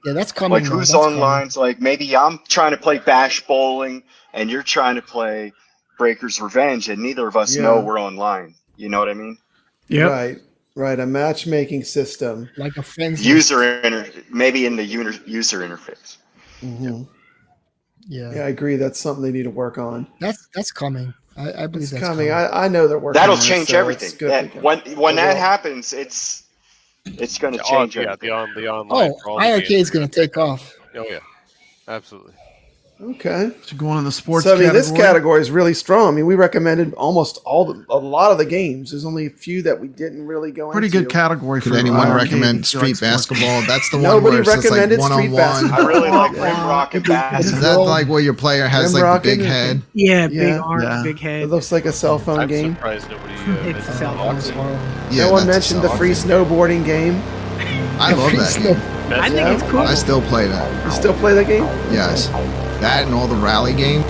Yeah, that's coming. Like though. who's That's online? So like maybe I'm trying to play Bash Bowling and you're trying to play Breaker's Revenge and neither of us know we're online. You know what I mean? Right. A matchmaking system. Like a friend's maybe in the user interface. Mm-hmm. Yeah, I agree. That's something they need to work on. That's coming. I believe It's that's coming. I know they're working. That'll on it, change so everything. it's good for them. When that happens, it's going to change everything. The online. Oh, iArcade's going to take off. Oh yeah, absolutely. Okay. So going in the sports So I mean, category. this category is really strong. I mean, we recommended almost a lot of the games. There's only a few that we didn't really go Pretty into. good category. Could for anyone iArcade recommend if you like street sports. basketball? That's the one Nobody where it's just like recommended street one-on-one. basketball. I really like Rimrock and Is Basketball. that like where your player has like the big head? Yeah, Yeah. big arm, Yeah. big head. It looks like a cell phone I'm game. surprised nobody. It's a cell phone. Yeah, No one that's mentioned the solid. free snowboarding game. I love that game. I think it's cool. I still play that. You still play that game? Yes. That and all the rally games.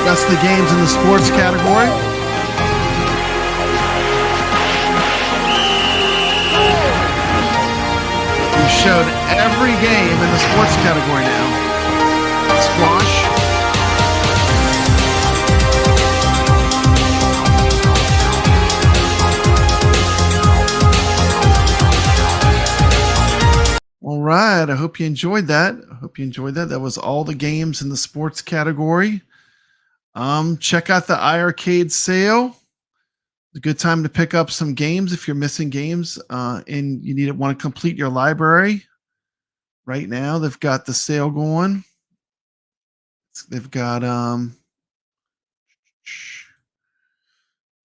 That's the games in the sports category. We showed every game in the sports category now. Squash. All right. I hope you enjoyed that. That was all the games in the sports category. Check out the iArcade sale. It's a good time to pick up some games if you're missing games and you want to complete your library. Right now, they've got the sale going. They've got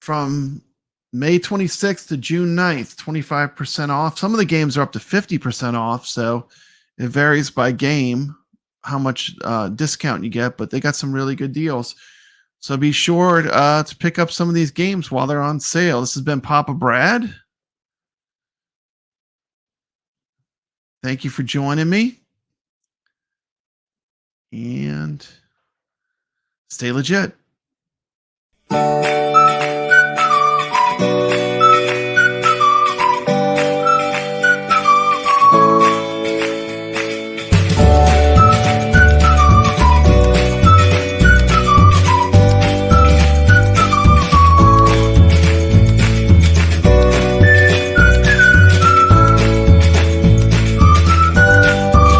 from May 26th to June 9th, 25% off. Some of the games are up to 50% off, so it varies by game how much discount you get, but they got some really good deals. So be sure to pick up some of these games while they're on sale. This has been Papa Brad. Thank you for joining me. And stay legit.